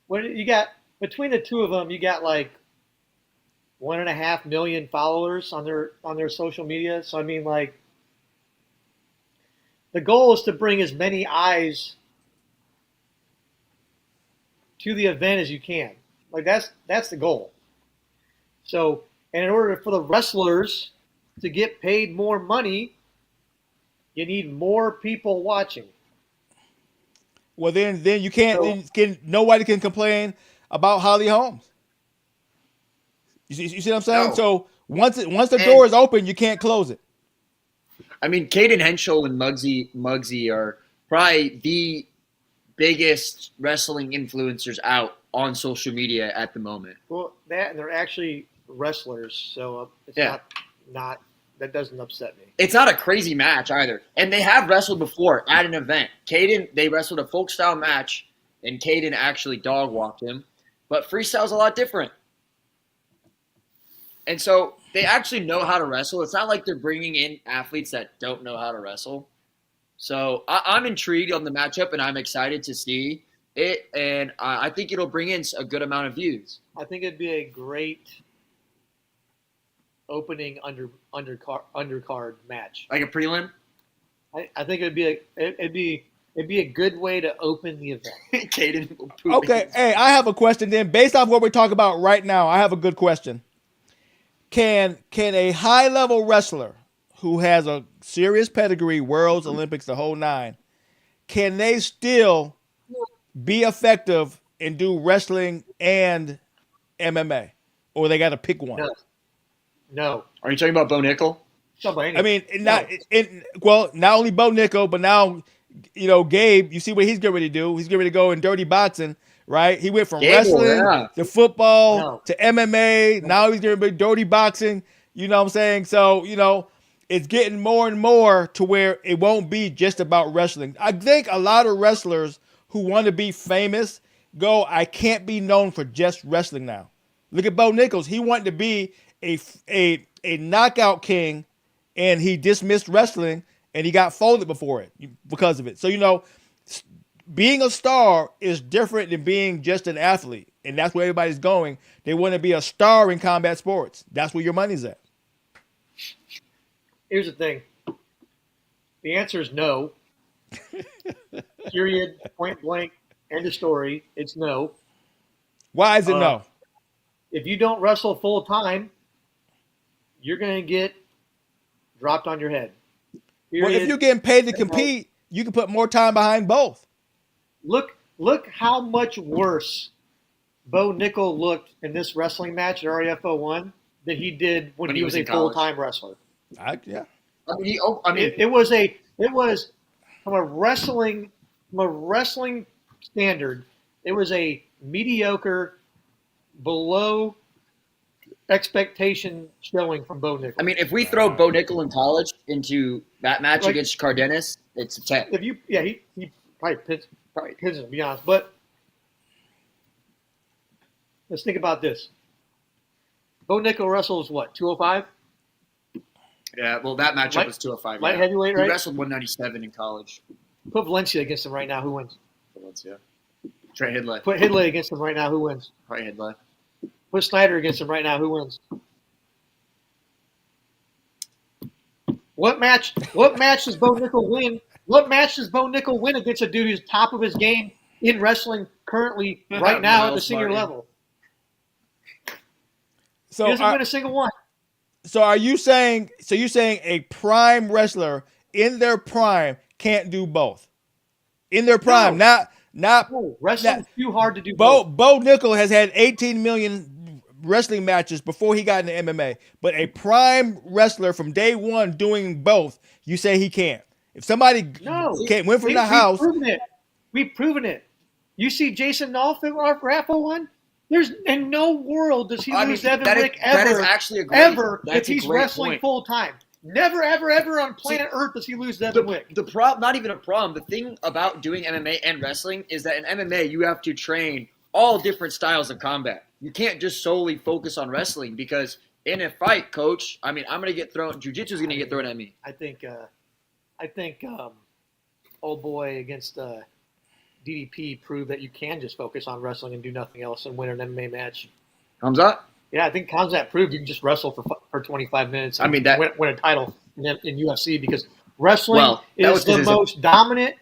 What you got between the two of them, you got like 1.5 million followers on their social media. So I mean, like, the goal is to bring as many eyes to the event as you can. Like that's the goal. So, and in order for the wrestlers to get paid more money, you need more people watching. Well, then you can't. Nobody can complain about Holly Holmes. You see what I'm saying? No. So once the door is open, you can't close it. I mean, Caden Henschel and Muggsy are probably the biggest wrestling influencers out on social media at the moment. Well, and they're actually wrestlers, so it's not that doesn't upset me. It's not a crazy match either. And they have wrestled before at an event. They wrestled a folk style match, and Caden actually dog walked him. But freestyle's a lot different. And so they actually know how to wrestle. It's not like they're bringing in athletes that don't know how to wrestle. So I'm intrigued on the matchup, and I'm excited to see it. And I think it'll bring in a good amount of views. I think it'd be a great opening undercard match. Like a prelim? I think it'd be a good way to open the event. Caden will poop Okay, hey, I have a question then. Based off what we're talking about right now, I have a good question. Can a high level wrestler who has a serious pedigree, worlds, Olympics, the whole nine, can they still be effective and do wrestling and MMA? Or they got to pick one? No. Are you talking about Bo Nickel? I mean, not only Bo Nickel, but now, Gabe, you see what he's getting ready to do. He's getting ready to go in dirty boxing, right? He went from wrestling to football to MMA. Now he's getting ready to dirty boxing. You know what I'm saying? So, it's getting more and more to where it won't be just about wrestling. I think a lot of wrestlers who want to be famous I can't be known for just wrestling now. Look at Bo Nichols. He wanted to be a knockout king, and he dismissed wrestling, and he got folded because of it. So, being a star is different than being just an athlete, and that's where everybody's going. They want to be a star in combat sports. That's where your money's at. Here's the thing. The answer is no. Period. Point blank. End of story. It's no. Why is it no? If you don't wrestle full time, you're going to get dropped on your head. Period. Well, if you're getting paid to compete, you can put more time behind both. Look how much worse Bo Nickel looked in this wrestling match at REFO 1 than he did when he was a full-time wrestler. Yeah. It was from a wrestling standard, it was a mediocre, below expectation showing from Bo Nickel. I mean, if we throw Bo Nickel in college into that match against Cardenas, it's a 10. He probably pins him, to be honest. But let's think about this. Bo Nickel wrestles what, 205? Yeah, well, that matchup was 205. Light heavyweight, right? He wrestled 197 in college. Put Valencia against him right now. Who wins? Valencia. Trey Hidley. Put Hidley against him right now. Who wins? Probably Hidley. Put Snyder against him right now. Who wins? What match? What match does Bo Nickel win? What match does Bo Nickel win against a dude who's top of his game in wrestling currently right now at the senior level? So he doesn't win a single one. So are you saying? So you're saying a prime wrestler in their prime can't do both? In their prime, No. not wrestling's too hard to do. Bo Nickel has had 18 million wrestling matches before he got into MMA, but a prime wrestler from day one doing both, you say he can't. If somebody can't win from the house, we've proven it. You see Jason Nolf in our raffle one. There's in no world does he lose Devin Wick ever. That is actually a great, ever if he's wrestling full time. Never, ever, ever on planet Earth does he lose Devin Wick. The problem, not even a problem. The thing about doing MMA and wrestling is that in MMA you have to train all different styles of combat. You can't just solely focus on wrestling because in a fight, coach, I mean, I'm gonna get thrown. Jiu-jitsu is gonna get thrown at me. I think, old boy against DDP proved that you can just focus on wrestling and do nothing else and win an MMA match. Comes up. Yeah, I think Khamzat proved you can just wrestle for 25 minutes. And win a title in UFC because wrestling is the most dominant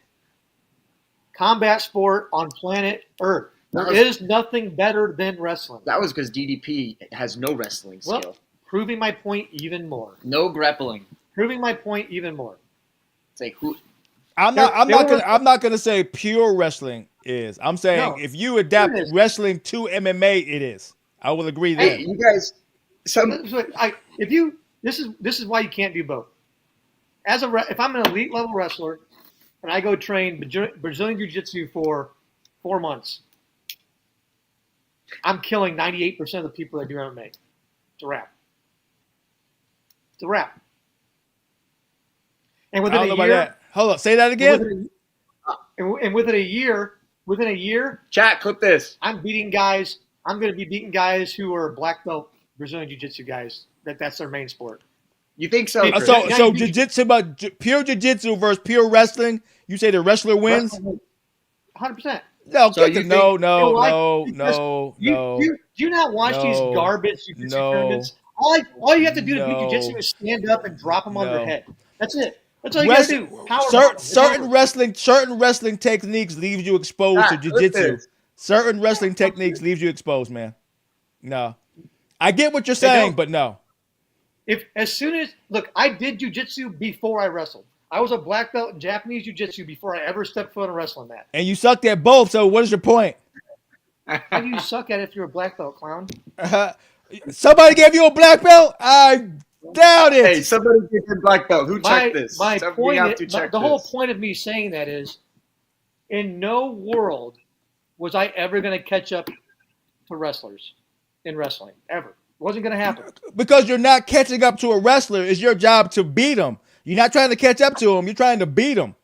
combat sport on planet Earth. There is nothing better than wrestling. That was because DDP has no wrestling skill. Well, proving my point even more. No grappling. Proving my point even more. It's like who? I'm not gonna say pure wrestling is. I'm saying if you adapt wrestling to MMA, it is. I will agree there. Hey, you guys. This is why you can't do both. If I'm an elite level wrestler and I go train Brazilian Jiu-Jitsu for 4 months, I'm killing 98% of the people that do MMA. It's a wrap. It's a wrap. And within a year, hold up, say that again. Within a year, chat, clip this. I'm beating guys. I'm going to be beating guys who are black belt Brazilian Jiu-Jitsu guys. That's their main sport. You think so? So Jiu-Jitsu, but pure Jiu-Jitsu versus pure wrestling. You say the wrestler wins. 100%. No, so no. Do you not watch these garbage Jiu-Jitsu tournaments? All you have to do to beat Jiu-Jitsu is stand up and drop them on their head. That's it. That's all you got to do. Certain wrestling techniques leave you exposed to Jiu-Jitsu. Certain wrestling techniques leaves you exposed, man. No. I get what you're saying, but no. I did Jiu-Jitsu before I wrestled. I was a black belt in Japanese Jiu-Jitsu before I ever stepped foot on a wrestling mat. And you sucked at both, so what is your point? How do you suck at it if you're a black belt, clown? Somebody gave you a black belt? I doubt it. Hey, somebody gave you a black belt. Who checked this? The whole point of me saying that is, in no world was I ever going to catch up to wrestlers in wrestling, ever. It wasn't going to happen. Because you're not catching up to a wrestler. It's your job to beat them. You're not trying to catch up to them. You're trying to beat them.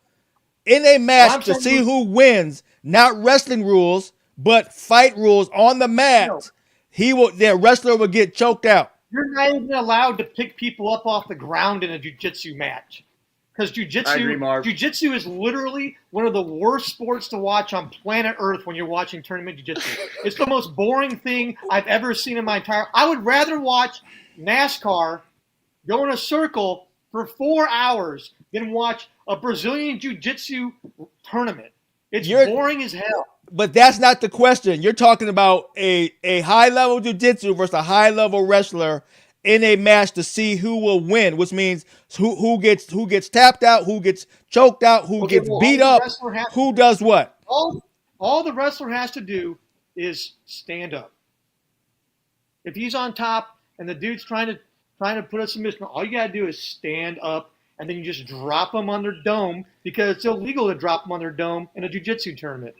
In a match to see who wins, not wrestling rules, but fight rules on the mat. No. The wrestler will get choked out. You're not even allowed to pick people up off the ground in a jiu-jitsu match. Because jiu-jitsu is literally one of the worst sports to watch on planet Earth when you're watching tournament jiu-jitsu. It's the most boring thing I've ever seen in my entire. I would rather watch NASCAR go in a circle for 4 hours than watch a Brazilian jiu-jitsu tournament. It's boring as hell. But that's not the question. You're talking about a high-level jiu-jitsu versus a high-level wrestler in a match to see who will win, which means who gets tapped out, who gets choked out, who gets beat up, who does what. All the wrestler has to do is stand up. If he's on top and the dude's trying to put a submission, all you gotta do is stand up, and then you just drop them on their dome because it's illegal to drop them on their dome in a jiu-jitsu tournament.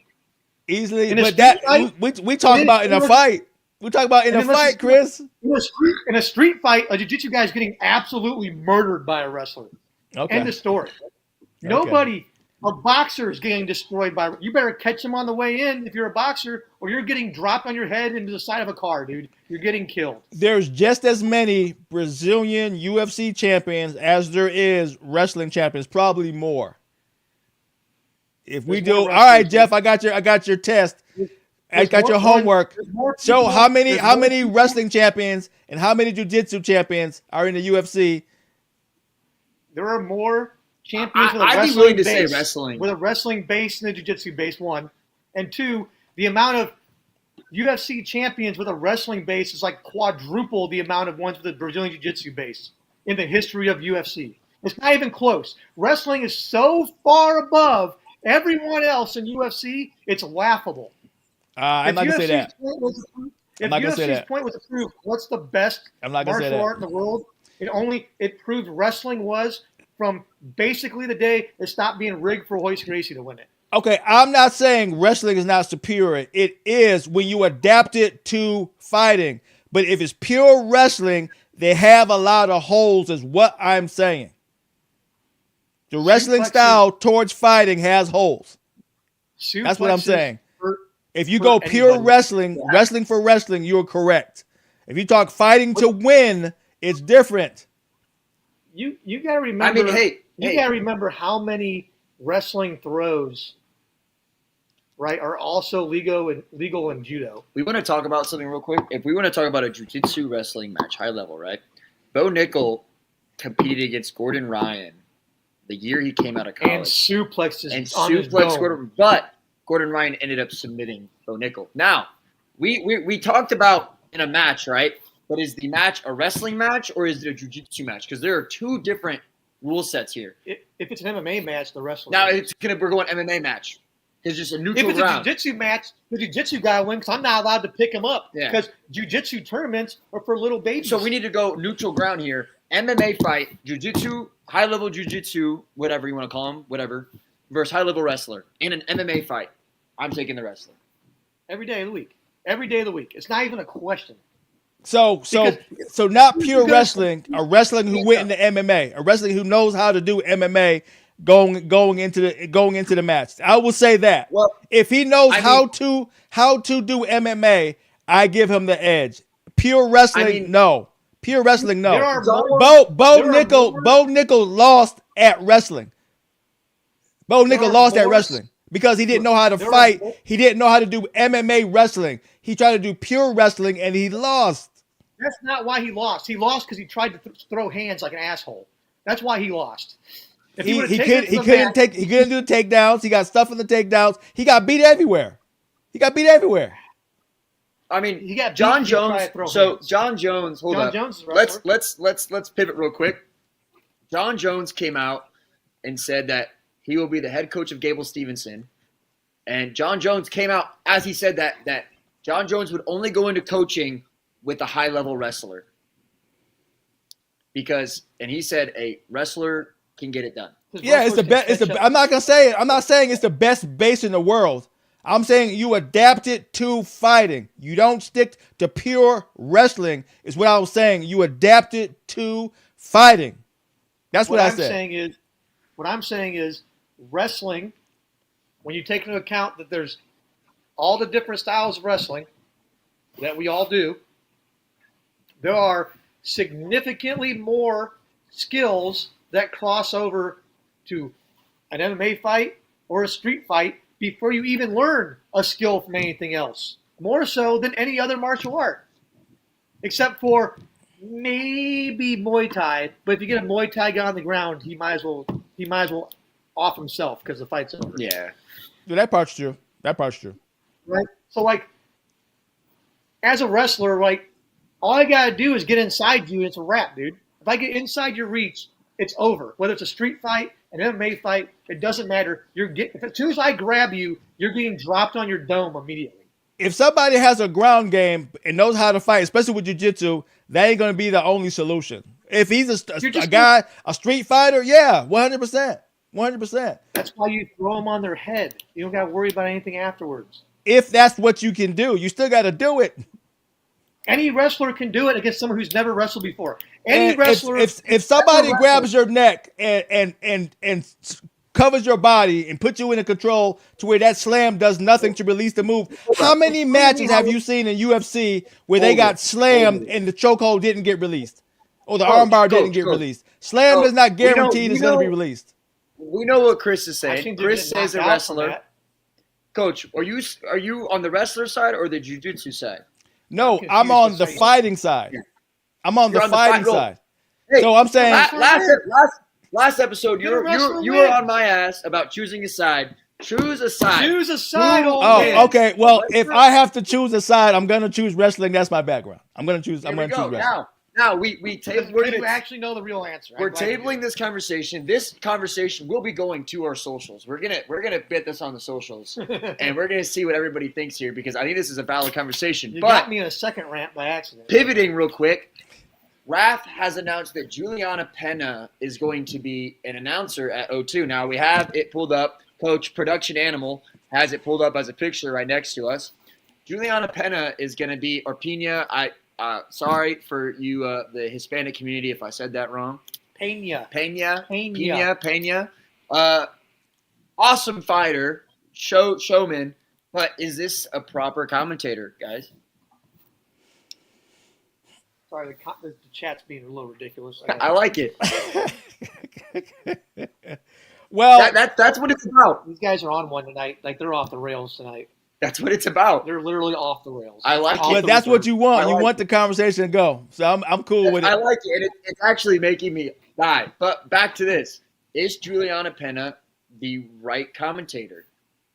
Easily, but that we talk about in a fight. We talk about in a fight, Chris. In a street fight, a jiu-jitsu guy is getting absolutely murdered by a wrestler. Okay. End of story. Nobody, a boxer is getting destroyed by. You better catch him on the way in if you're a boxer, or you're getting dropped on your head into the side of a car, dude. You're getting killed. There's just as many Brazilian UFC champions as there is wrestling champions, probably more. If we do, all right, Jeff, I got your test. I got your homework. So how many wrestling champions and how many jiu-jitsu champions are in the UFC? there are more champions with a I'd be wrestling willing to base, say wrestling. with a wrestling base and a jiu-jitsu base, one. And two, the amount of UFC champions with a wrestling base is like quadruple the amount of ones with a Brazilian jiu-jitsu base in the history of UFC. It's not even close. Wrestling is so far above everyone else in UFC, it's laughable. I'm not gonna say that. If not gonna say UFC's that. point was to prove what's the best I'm not gonna say martial that. art in the world, it proved wrestling was from basically the day it stopped being rigged for Royce Gracie to win it. Okay, I'm not saying wrestling is not superior. It is when you adapt it to fighting. But if it's pure wrestling, they have a lot of holes, is what I'm saying. The wrestling style towards fighting has holes. That's what I'm saying. If you go pure wrestling, wrestling for wrestling, you're correct. If you talk fighting to win, it's different. You gotta remember. I mean, you gotta remember how many wrestling throws, right, are also legal in judo. We want to talk about something real quick. If we want to talk about a jiu-jitsu wrestling match, high level, right? Bo Nickel competed against Gordon Ryan the year he came out of college. And suplexed Gordon, but Gordon Ryan ended up submitting Bo Nickel. Now, we talked about in a match, right? But is the match a wrestling match or is it a jiu-jitsu match? Because there are two different rule sets here. If it's an MMA match, the wrestling. Now match. we're going MMA match. It's just a neutral round. If it's round. a jiu-jitsu match, the jiu-jitsu guy wins because I'm not allowed to pick him up. Yeah. Because jiu-jitsu tournaments are for little babies. So we need to go neutral ground here. MMA fight, jiu-jitsu, high-level jiu-jitsu, whatever you want to call them, whatever, versus high-level wrestler. In an MMA fight, I'm taking the wrestler. Every day of the week. Every day of the week. It's not even a question. So not pure wrestling, a wrestling who went into MMA, a wrestling who knows how to do MMA going into the match. I will say that. Well, if he knows how to do MMA, I give him the edge. Pure wrestling, no. Pure wrestling, no. Bo Nickel lost at wrestling. Bo Nickel lost at wrestling because he didn't know how to fight. He didn't know how to do MMA wrestling. He tried to do pure wrestling and he lost. That's not why he lost. He lost because he tried to throw hands like an asshole. That's why he lost. He couldn't do the takedowns. He got stuff in the takedowns. He got beat everywhere. I mean, he got John Jones. So John Jones. Hold John up. Jones is a wrestler. Let's pivot real quick. John Jones came out and said that he will be the head coach of Gable Stevenson, and John Jones came out as he said that John Jones would only go into coaching with a high-level wrestler and he said a wrestler can get it done. Yeah, it's the best. I'm not gonna say it. I'm not saying it's the best base in the world. I'm saying you adapt it to fighting. You don't stick to pure wrestling. Is what I was saying. You adapt it to fighting. That's what I said. What I'm saying is wrestling. When you take into account that there's all the different styles of wrestling that we all do, there are significantly more skills that cross over to an MMA fight or a street fight before you even learn a skill from anything else. More so than any other martial art. Except for maybe Muay Thai. But if you get a Muay Thai guy on the ground, he might as well off himself because the fight's over. Yeah. That part's true. Right? So like as a wrestler, like all I gotta do is get inside you and it's a wrap, dude. If I get inside your reach, it's over. Whether it's a street fight, an MMA fight, it doesn't matter. As soon as I grab you, you're getting dropped on your dome immediately. If somebody has a ground game and knows how to fight, especially with jiu-jitsu, that ain't going to be the only solution. If he's a street fighter, yeah, 100%. 100%. That's why you throw them on their head. You don't got to worry about anything afterwards. If that's what you can do, you still got to do it. Any wrestler can do it against someone who's never wrestled before. Any wrestler. If somebody grabs your neck and covers your body and puts you in a control to where that slam does nothing to release the move, how many matches have you seen in UFC where they got slammed and the chokehold didn't get released, or the armbar didn't get released? Slam is not guaranteed it's going to be released. We know what Chris is saying. Chris says a wrestler. Coach, are you on the wrestler side or the jiu-jitsu side? No, I'm on the fighting side. I'm on the fighting side. Hey, so I'm saying last episode, Get a wrestler you win. were on my ass about choosing a side. Choose a side. Choose a side. Who old wins? Oh, okay. Well, Let's if go. I have to choose a side, I'm gonna choose wrestling. That's my background. I'm gonna choose. Here I'm we gonna go. choose wrestling. Now we Where do you actually know the real answer? We're tabling this conversation. This conversation will be going to our socials. We're gonna bit this on the socials, and we're gonna see what everybody thinks here because I think this is a valid conversation. You but got me in a second rant by accident. pivoting real quick, Raph has announced that Juliana Pena is going to be an announcer at O2. Now we have it pulled up. Coach Production Animal has it pulled up as a picture right next to us. Juliana Pena is going to be, or Pena. Sorry for you, the Hispanic community, if I said that wrong. Pena. Pena. Awesome fighter, showman. But is this a proper commentator, guys? Sorry, the chat's being a little ridiculous. I like it. Well, That's what it's about. These guys are on one tonight. Like, they're off the rails tonight. That's what it's about. They're literally off the rails. I like Off it. but the that's what reserve. you want. I You like want the conversation to go. So I'm cool with it. I like it. It's actually making me die. But back to this. Is Juliana Pena the right commentator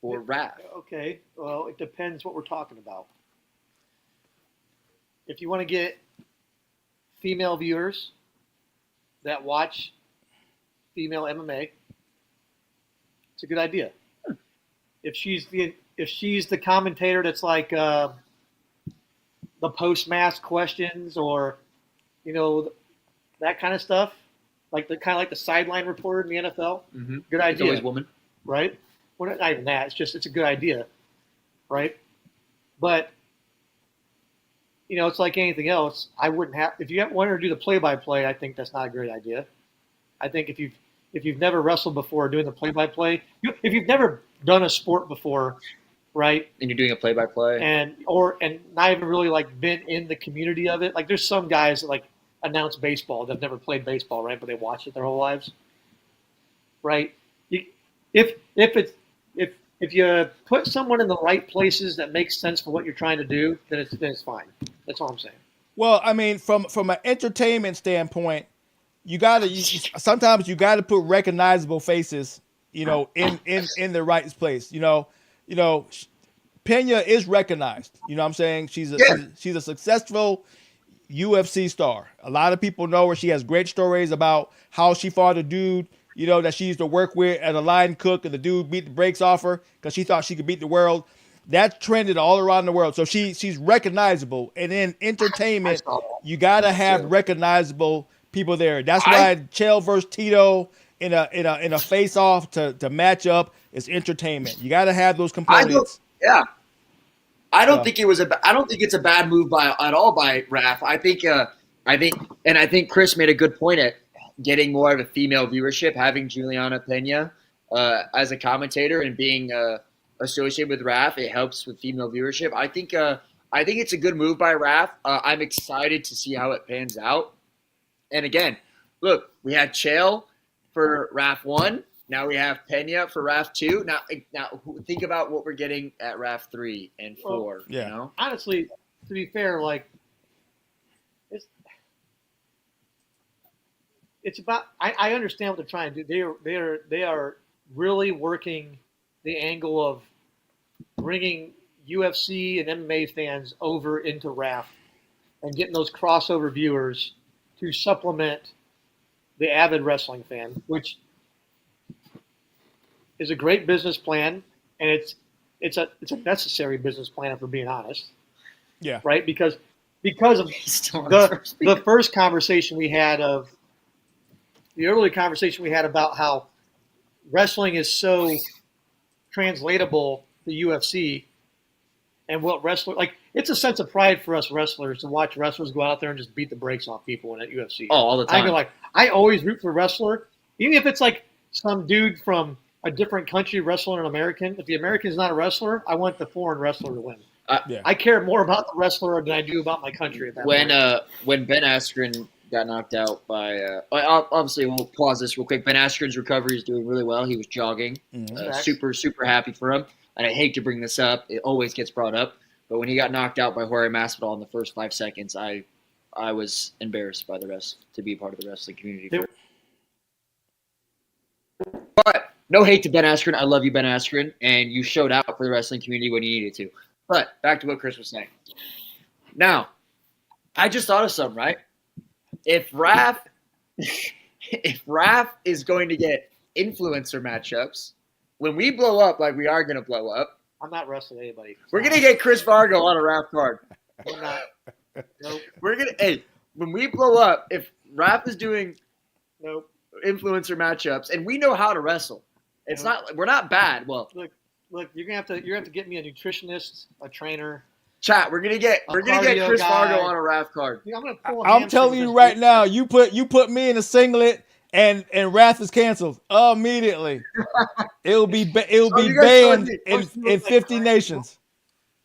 for Raph? Okay, well, it depends what we're talking about. If you want to get female viewers that watch female MMA, it's a good idea. If she's the commentator that's like the post-match questions or that kind of stuff, like the sideline reporter in the NFL, Mm-hmm. good It's idea, always woman. right? Well, not even that. It's a good idea, right? But it's like anything else. I wouldn't have if you want her to do the play-by-play. I think that's not a great idea. I think if you've never wrestled before doing the play-by-play, if you've never done a sport before, right? And you're doing a play-by-play. And not even really like been in the community of it. Like there's some guys that like announce baseball that have never played baseball, right? But they watched it their whole lives, right? If you put someone in the right places that makes sense for what you're trying to do, then it's fine. That's all I'm saying. Well, I mean, from an entertainment standpoint, sometimes you gotta put recognizable faces, in the right place. Pena is recognized. You know what I'm saying? She's a successful UFC star. A lot of people know her. She has great stories about how she fought a dude, that she used to work with at a line cook, and the dude beat the brakes off her because she thought she could beat the world. That trended all around the world. So she's recognizable. And in entertainment, you gotta have recognizable people there. That's why Chael versus Tito in a face off to match up is entertainment. You gotta have those components. I don't think it's a bad move at all by Raph. I think Chris made a good point at getting more of a female viewership, having Juliana Pena as a commentator and being associated with Raph. It helps with female viewership. I think it's a good move by Raph. I'm excited to see how it pans out. And again, look, we had Chael for Raph 1. Now we have Pena for Raph 2. Now think about what we're getting at Raph 3 and 4. Well, Honestly, to be fair, like it's about. I understand what they're trying to do. They are really working the angle of bringing UFC and MMA fans over into Raph and getting those crossover viewers to supplement the avid wrestling fan, which is a great business plan, and it's a necessary business plan if we're being honest. Yeah. Right? Because of the first conversation we had the early conversation we had about how wrestling is so translatable to UFC and what it's a sense of pride for us wrestlers to watch wrestlers go out there and just beat the brakes off people in at UFC. Oh, all the time. I always root for a wrestler, even if it's like some dude from a different country wrestling an American. If the American is not a wrestler, I want the foreign wrestler to win. I care more about the wrestler than I do about my country. At that when Ben Askren got knocked out by obviously we'll pause this real quick. Ben Askren's recovery is doing really well. He was jogging. Super happy for him. And I hate to bring this up. It always gets brought up. But when he got knocked out by Jorge Masvidal in the first 5 seconds, I was embarrassed by the rest to be part of the wrestling community. But no hate to Ben Askren. I love you, Ben Askren, and you showed out for the wrestling community when you needed to. But back to what Chris was saying. Now, I just thought of something, right? If Raph is going to get influencer matchups, when we blow up like we are going to blow up, I'm not wrestling anybody. we're going to get Chris Fargo on a Raph card. I'm not. Nope. When we blow up, if Raph is doing Nope. influencer matchups, and we know how to wrestle, we're not bad. Well, Look, you're gonna have to get me a nutritionist, a trainer. chat, we're gonna get cardio Chris guy. Fargo on a Raph card. Dude, I'm gonna pull. I'm telling you right now, you put me in a singlet and Wrath is canceled immediately. It'll be banned in 50 nations.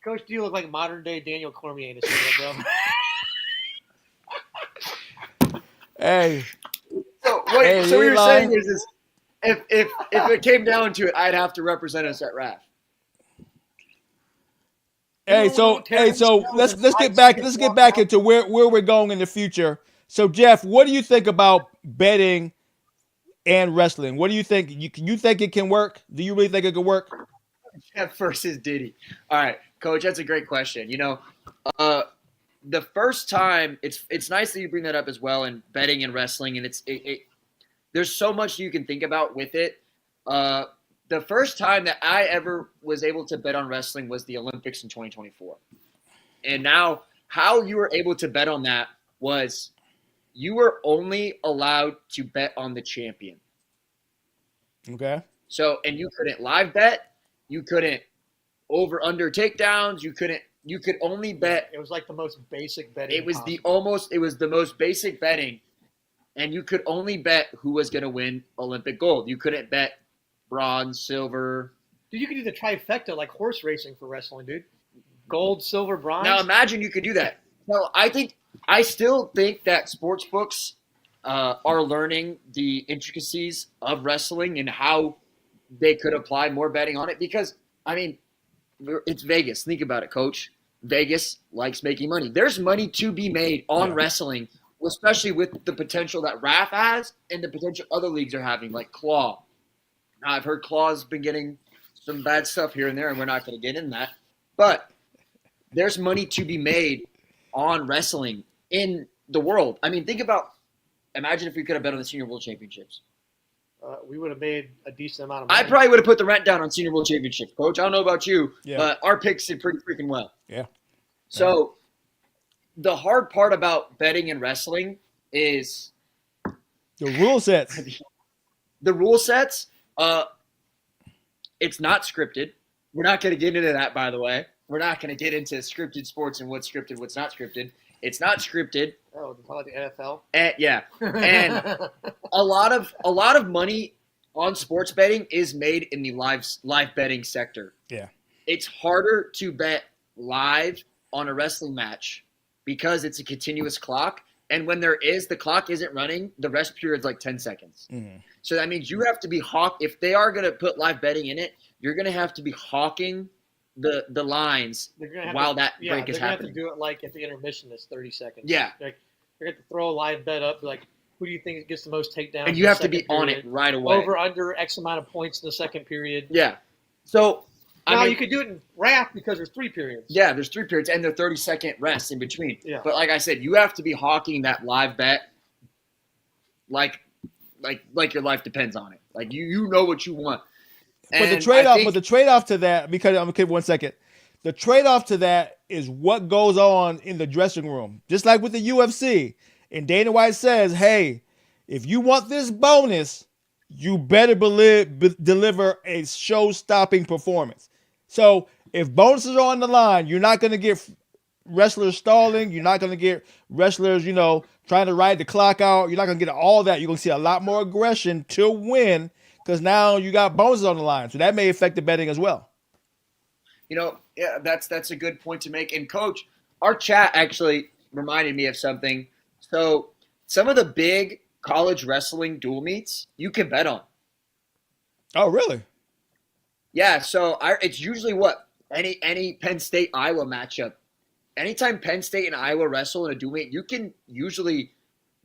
Coach, do you look like modern day Daniel Cormier in a singlet, bro? Hey. So what you're saying is if it came down to it, I'd have to represent us at Raph. Hey, so let's get back into where we're going in the future. So Jeff, what do you think about betting and wrestling? What do you think? You think it can work? Do you really think it could work? Jeff versus Diddy. All right, Coach, that's a great question. The first time it's nice that you bring that up as well, and betting and wrestling, and there's so much you can think about with it. The first time that I ever was able to bet on wrestling was the Olympics in 2024. And now how you were able to bet on that was you were only allowed to bet on the champion. Okay. So, and you couldn't live bet, you couldn't over under takedowns, you could only bet. It was like the most basic betting. It was the most basic betting, and you could only bet who was going to win Olympic gold. You couldn't bet bronze, silver. Dude, you could do the trifecta like horse racing for wrestling, dude. Gold, silver, bronze. Now imagine you could do that. No, I still think that sports books are learning the intricacies of wrestling and how they could apply more betting on it, because it's Vegas. Think about it, Coach. Vegas likes making money. There's money to be made on wrestling, especially with the potential that RAF has and the potential other leagues are having, like Claw. Now, I've heard Claw's been getting some bad stuff here and there, and we're not going to get in that. But there's money to be made on wrestling in the world. Imagine if we could have bet on the Senior World Championships. We would have made a decent amount of money. I probably would have put the rent down on Senior World Championships, Coach. I don't know about you, Yeah. but our picks did pretty freaking well. Yeah. So the hard part about betting and wrestling is the rule sets. The rule sets. It's not scripted. We're not going to get into that, by the way. We're not going to get into scripted sports and what's scripted, what's not scripted. It's not scripted. Oh, how about the NFL? Yeah, and a lot of money on sports betting is made in the live betting sector. Yeah, it's harder to bet live on a wrestling match because it's a continuous clock, and when the clock isn't running, the rest period's like 10 seconds. Mm-hmm. So that means you have to be if they are going to put live betting in it, you're going to have to be hawking the lines while that break is happening. They're going to have to do it like if the intermission is 30 seconds. Yeah. Like, they're going to throw a live bet up, like, who do you think gets the most takedowns? And you have to be on it right away. Over, under X amount of points in the second period. Yeah. So, you could do it in RAF because there's 3 periods. Yeah, there's 3 periods, and there are 30-second rests in between. Yeah. But like I said, you have to be hawking that live bet like your life depends on it. Like, you know what you want. But the trade-off to that, because I'm okay, 1 second. The trade-off to that is what goes on in the dressing room. Just like with the UFC. And Dana White says, hey, if you want this bonus, you better deliver a show-stopping performance. So if bonuses are on the line, you're not going to get wrestlers stalling. You're not going to get wrestlers, trying to ride the clock out. You're not going to get all that. You're going to see a lot more aggression to win because now you got bonuses on the line. So that may affect the betting as well. Yeah, that's a good point to make. And Coach, our chat actually reminded me of something. So some of the big college wrestling dual meets you can bet on. Oh, really? Yeah. So it's usually any Penn State Iowa matchup. Anytime Penn State and Iowa wrestle in a dual meet, you can usually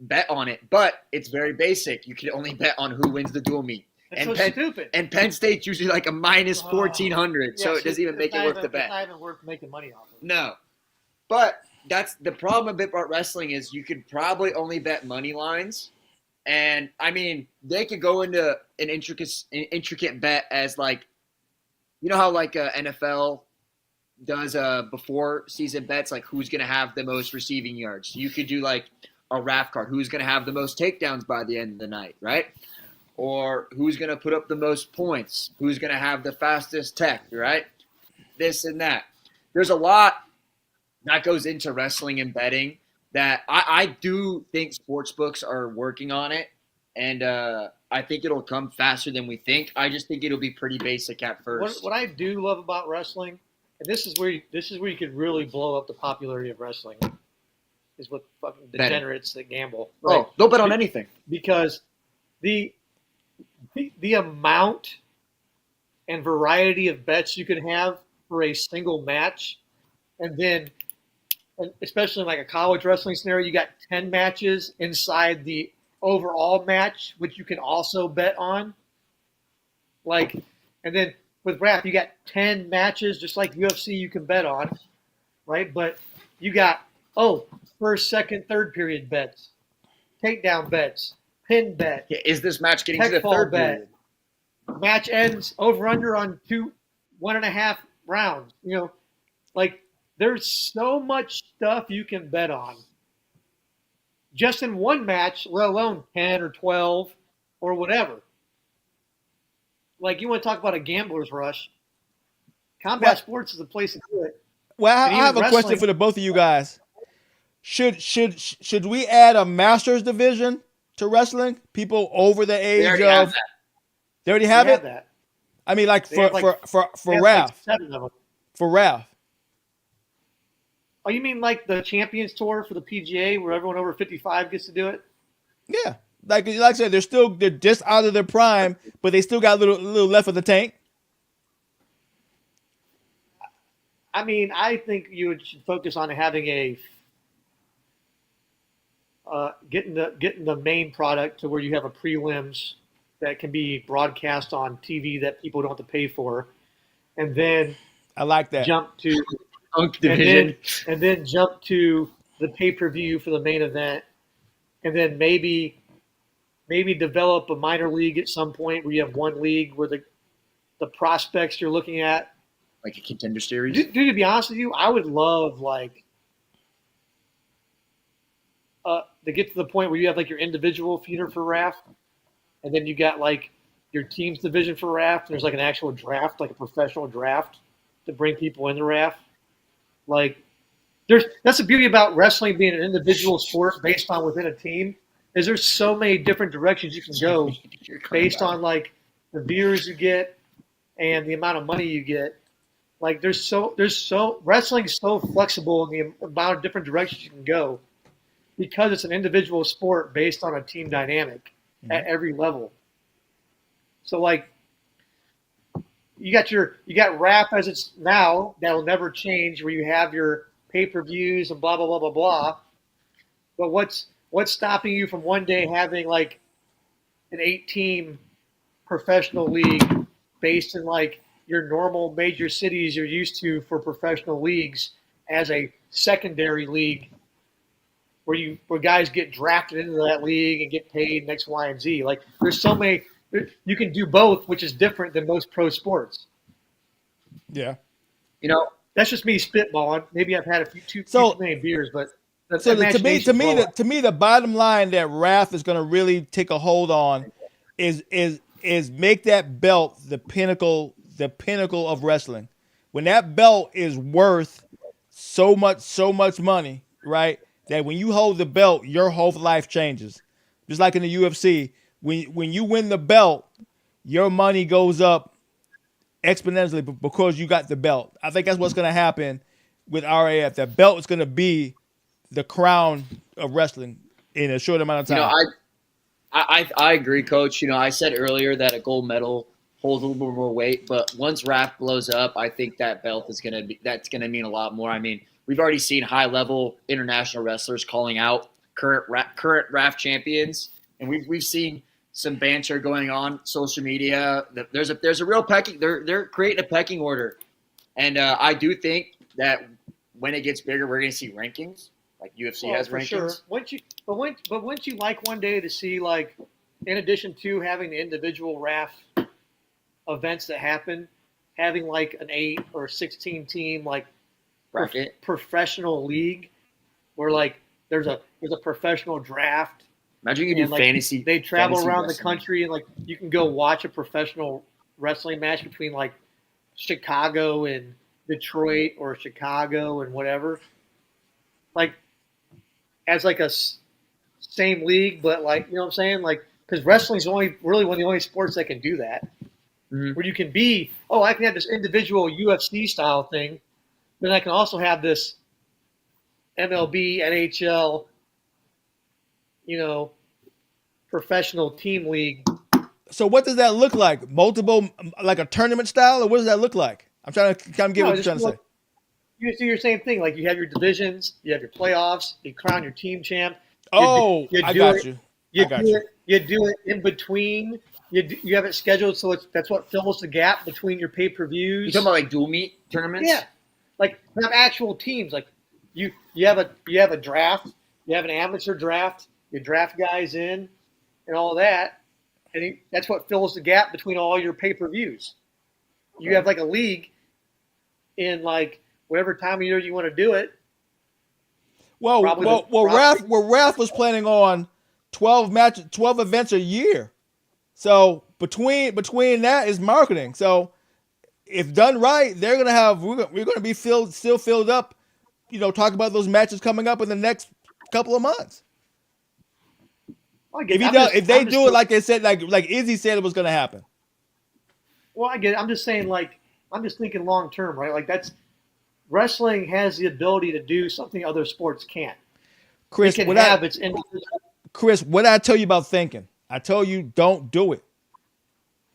bet on it, but it's very basic. You can only bet on who wins the dual meet. It's And so Penn, stupid. and Penn State's usually like a minus 1,400, so Yeah, it doesn't even make it not worth even, the bet. It's not even worth making money off of. No. But that's the problem about wrestling is you could probably only bet money lines. And, I mean, they could go into an intricate bet as, like, you know how, like, NFL does before season bets, like who's going to have the most receiving yards. You could do, like, a RAF card. Who's going to have the most takedowns by the end of the night, right? Or who's going to put up the most points? Who's going to have the fastest tech, right? This and that. There's a lot that goes into wrestling and betting that I do think sports books are working on it. And I think it'll come faster than we think. I just think it'll be pretty basic at first. What I do love about wrestling, and this is where you could really blow up the popularity of wrestling, is with fucking degenerates that gamble. Right? Oh, they'll bet on anything. Because the amount and variety of bets you can have for a single match, and then especially in like a college wrestling scenario, you got 10 matches inside the overall match, which you can also bet on. Like, and then with RAF, you got 10 matches, just like UFC, you can bet on, right? But you got, first, second, third period bets, takedown bets, pin bet. Yeah, is this match getting to the third bet? Period? Match ends over under on 1.5 rounds. You know, like there's so much stuff you can bet on just in one match, let alone 10 or 12 or whatever. Like, you want to talk about a gambler's rush? Combat sports is the place to do it. Well, I have a question for the both of you guys. Should we add a masters division to wrestling? People over the age of they already have it. That. I mean, like for RAF. Like 7 of them. For RAF. Oh, you mean like the Champions Tour for the PGA, where everyone over 55 gets to do it? Yeah, like I said, they're just out of their prime, but they still got a little left of the tank. I mean, I think you should focus on having a getting the main product to where you have a prelims that can be broadcast on TV that people don't have to pay for, and then I like that. Jump to division, and then jump to the pay-per-view for the main event, and then maybe develop a minor league at some point where you have one league where the prospects you're looking at, like a contender series. Dude, to be honest with you, I would love to get to the point where you have like your individual feeder for RAF, and then you got like your team's division for RAF. And there's like an actual draft, like a professional draft to bring people into RAF. Like, that's the beauty about wrestling being an individual sport based on within a team, is there's so many different directions you can go based on like the viewers you get and the amount of money you get. Like wrestling's so flexible in the amount of different directions you can go because it's an individual sport based on a team dynamic at every level. So like you got RAP as it's now, that'll never change, where you have your pay-per-views and blah blah blah blah blah. But what's stopping you from one day having like an 8-team professional league based in like your normal major cities you're used to for professional leagues as a secondary league where guys get drafted into that league and get paid X, Y, and Z. Like, there's so many, you can do both, which is different than most pro sports. Yeah. You know, that's just me spitballing. Maybe I've had too many beers, but to me, the bottom line that RAF is going to really take a hold on is make that belt the pinnacle of wrestling. When that belt is worth so much money, right? That when you hold the belt, your whole life changes. Just like in the UFC, when you win the belt, your money goes up exponentially because you got the belt. I think that's what's going to happen with RAF. That belt is going to be the crown of wrestling in a short amount of time. You know, I agree, Coach. You know, I said earlier that a gold medal holds a little bit more weight, but once RAF blows up, I think that belt is going to mean a lot more. I mean, we've already seen high-level international wrestlers calling out current RAF champions, and we've seen some banter going on social media. There's a real pecking. They're creating a pecking order, and I do think that when it gets bigger, we're going to see rankings like UFC has for rankings. sure. Once you like one day to see, like, in addition to having the individual RAF events that happen, having like an 8 or 16 team like Bracket. professional league where like there's a professional draft. Imagine you can do like, fantasy. They travel fantasy around wrestling. the country and like you can go watch a professional wrestling match between like Chicago and Detroit or Chicago and whatever. Like as like a same league, but like, you know what I'm saying? Like, because wrestling's only really one of the only sports that can do that. Mhm. Where you can be, I can have this individual UFC style thing, but I can also have this MLB, NHL, professional team league. So what does that look like? Multiple, like a tournament style, or what does that look like? I'm trying to kind of get what you're trying to say. You do your same thing. Like you have your divisions, you have your playoffs, you crown your team champ. I got you. You do it in between. You have it scheduled so that's what fills the gap between your pay-per-views. You talking about like dual meet tournaments? Yeah, like have actual teams. Like you have a draft. You have an amateur draft. You draft guys in, and all that, and that's what fills the gap between all your pay-per-views. Okay. You have like a league in like whatever time of year you want to do it. Well, Raph was planning on 12 events a year. So between that is marketing. So if done right, we're gonna be still filled up. Talk about those matches coming up in the next couple of months. If they do it like they said, like Izzy said it was gonna happen. Well, I get it. I'm just saying, like, I'm just thinking long term, right? Like wrestling has the ability to do something other sports can't. Chris, what I tell you about thinking? I tell you, don't do it.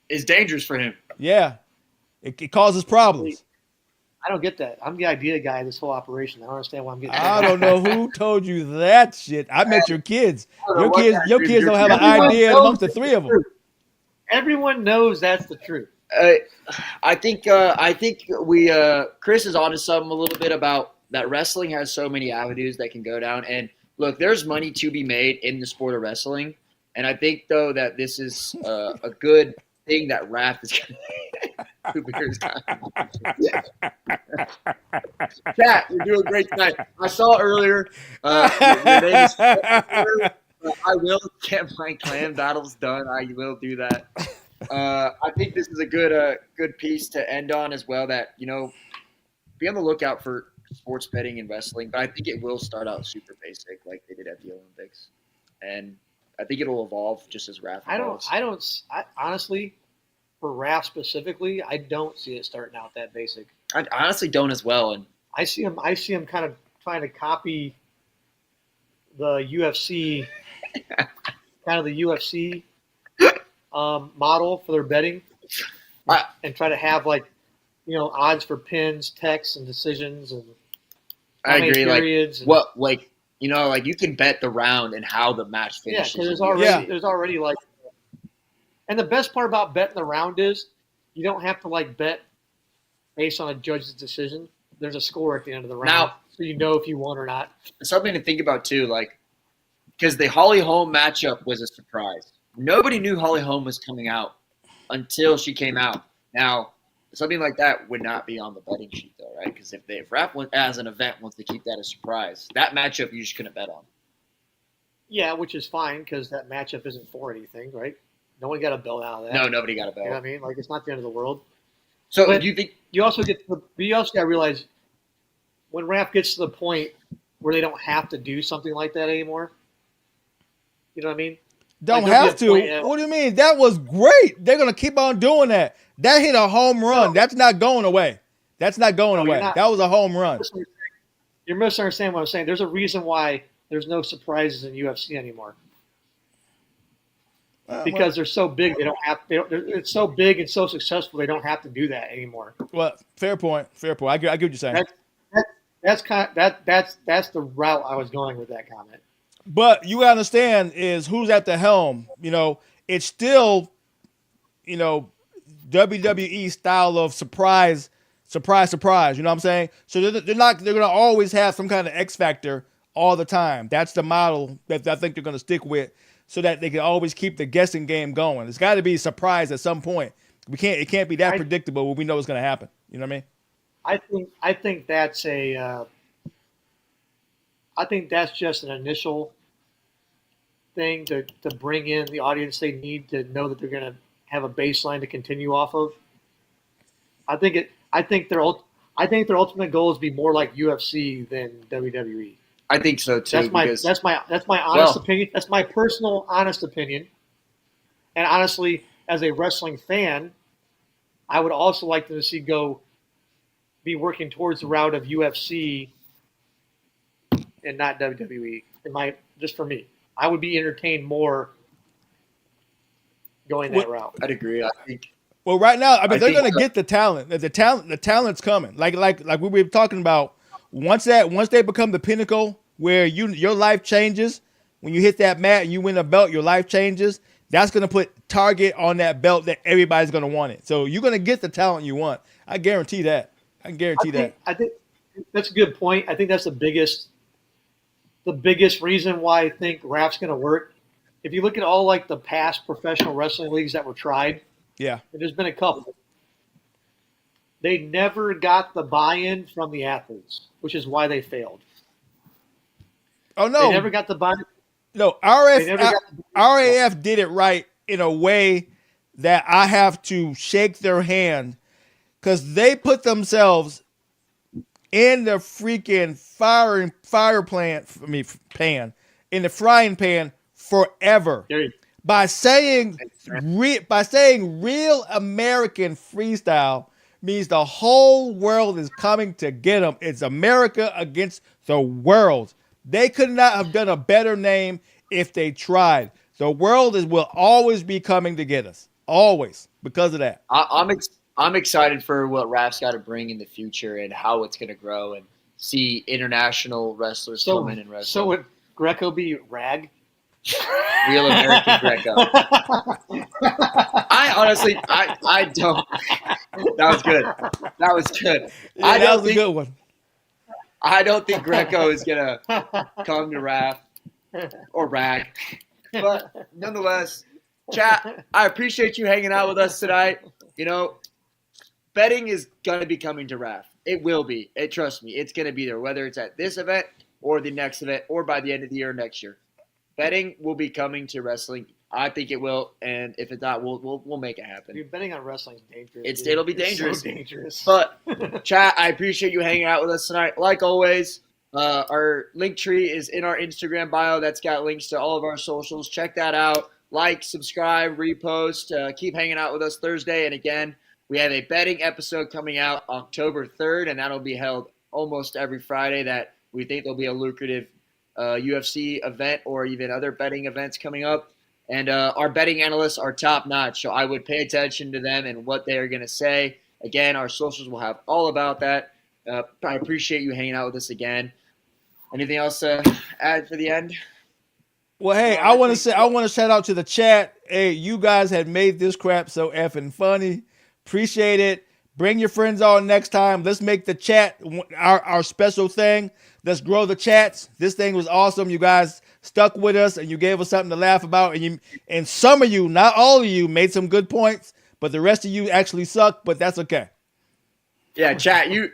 It's dangerous for him. Yeah. It causes problems. I don't get that. I'm the idea guy of this whole operation. I don't understand why I'm getting I don't know who told you that shit. I met your kids. Your kids don't have an idea amongst the three of them. Everyone knows that's the truth. I think Chris is onto something a little bit about that. Wrestling has so many avenues that can go down, and look, there's money to be made in the sport of wrestling, and I think though that this is a good thing that Raph is going to. Chat, you're doing great tonight. I saw earlier. Your name is I will get my clan battles done. I will do that. I think this is a good piece to end on as well. That be on the lookout for sports betting and wrestling, but I think it will start out super basic like they did at the Olympics, and I think it'll evolve just as Raph evolves. I honestly, for Raph specifically, I don't see it starting out that basic. I honestly don't as well, and I see him kind of trying to copy the UFC, kind of the UFC model for their betting, and try to have like odds for pins, techs, and decisions, and I agree. Periods you can bet the round and how the match finishes. Yeah, because there's already like, and the best part about betting the round is you don't have to like bet based on a judge's decision. There's a score at the end of the round, now, so you know if you won or not. Something to think about too, like because the Holly Holm matchup was a surprise. Nobody knew Holly Holm was coming out until she came out. Now, something like that would not be on the betting sheet, though, right? Because if Raph as an event wants to keep that a surprise, that matchup you just couldn't bet on. Yeah, which is fine because that matchup isn't for anything, right? No one got a belt out of that. No, nobody got a belt. You know what I mean? Like, it's not the end of the world. So, but do you think you also got to realize when Raph gets to the point where they don't have to do something like that anymore. You know what I mean? Don't have to. What do you mean? That was great. They're gonna keep on doing that. That hit a home run. That's not going away. That was a home run. You're misunderstanding what I'm saying. There's a reason why there's no surprises in UFC anymore. Because they're so big, it's so big and so successful, they don't have to do that anymore. Well, fair point. I get what you're saying. That's the route I was going with that comment. But you gotta understand is who's at the helm. It's still, you know, WWE style of surprise, surprise, surprise. You know what I'm saying? So they're not. They're gonna always have some kind of X factor all the time. That's the model that I think they're gonna stick with, so that they can always keep the guessing game going. It's got to be a surprise at some point. We can't. It can't be that I predictable when we know it's gonna happen. You know what I mean? I think that's a I think that's just an initial thing to bring in the audience they need to know that they're going to have a baseline to continue off of. I think it. I think their ultimate goal is to be more like UFC than WWE. I think so too. That's my honest opinion. That's my personal honest opinion. And honestly, as a wrestling fan, I would also like them to see go be working towards the route of UFC and not WWE. Just for me, I would be entertained more going that route. I'd agree. I think. Well, right now, I mean, they're going to get the talent. The talent's coming. Like we were talking about. Once they become the pinnacle where your life changes, when you hit that mat and you win a belt, your life changes. That's going to put target on that belt that everybody's going to want it. So you're going to get the talent you want. I guarantee that. I think that's a good point. I think that's the biggest reason why I think RAF's going to work. If you look at all like the past professional wrestling leagues that were tried, yeah, and there's been a couple. They never got the buy-in from the athletes, which is why they failed. Oh no, they never got the buy-in. No, RAF did it right in a way that I have to shake their hand because they put themselves in the freaking in the frying pan forever by saying real American freestyle means the whole world is coming to get them. It's America against the world. They could not have done a better name if they tried. The world will always be coming to get us, always, because of that. I'm excited for what RAF's got to bring in the future and how it's going to grow and see international wrestlers come in and wrestle. So would Greco be RAG? Real American Greco. I honestly, I don't. That was good. That was good. Yeah, that was a good one. I don't think Greco is going to come to RAF or RAG. But nonetheless, chat, I appreciate you hanging out with us tonight. Betting is going to be coming to RAF. It will be. Trust me, it's going to be there, whether it's at this event or the next event or by the end of the year next year. Betting will be coming to wrestling. I think it will, and if it's not, we'll make it happen. Dude, betting on wrestling is dangerous. It'll be dangerous. It's so dangerous. But chat, I appreciate you hanging out with us tonight. Like always, our link tree is in our Instagram bio. That's got links to all of our socials. Check that out. Like, subscribe, repost. Keep hanging out with us Thursday. And again, we have a betting episode coming out October 3rd, and that'll be held almost every Friday that we think there'll be a lucrative UFC event or even other betting events coming up. And our betting analysts are top-notch, so I would pay attention to them and what they are going to say. Again, our socials will have all about that. I appreciate you hanging out with us again. Anything else to add for the end? Well, hey, I want to shout out to the chat. Hey, you guys had made this crap so effing funny. Appreciate it. Bring your friends on next time. Let's make the chat our special thing. Let's grow the chats. This thing was awesome. You guys stuck with us and you gave us something to laugh about. And some of you, not all of you, made some good points, but the rest of you actually suck, but that's okay. Yeah, chat, you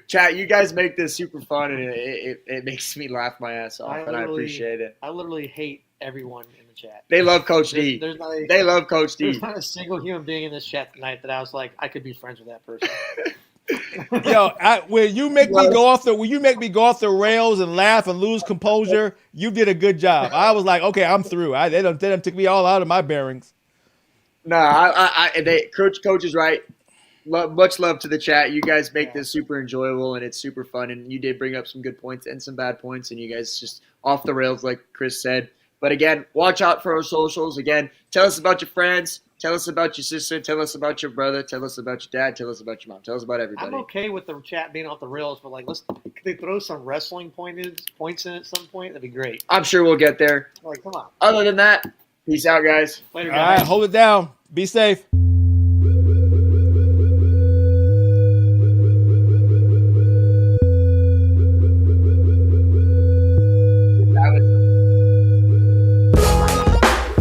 guys make this super fun, and it makes me laugh my ass off, and I appreciate it. I literally hate everyone in the chat. They love Coach D. They love Coach D. There's not a single human being in this chat tonight that I was like, I could be friends with that person. Yo, when you make me go off the rails and laugh and lose composure, you did a good job. I was like, okay, I'm through. They done took me all out of my bearings. No, Coach is right. Much love to the chat. You guys make this super enjoyable and it's super fun. And you did bring up some good points and some bad points, and you guys just off the rails, like Chris said. But again, watch out for our socials. Again, tell us about your friends. Tell us about your sister. Tell us about your brother. Tell us about your dad. Tell us about your mom. Tell us about everybody. I'm okay with the chat being off the rails, but like, could they throw some wrestling points in at some point? That'd be great. I'm sure we'll get there. Like, come on. Other than that, peace out, guys. Later, All guys. right, hold it down. Be safe.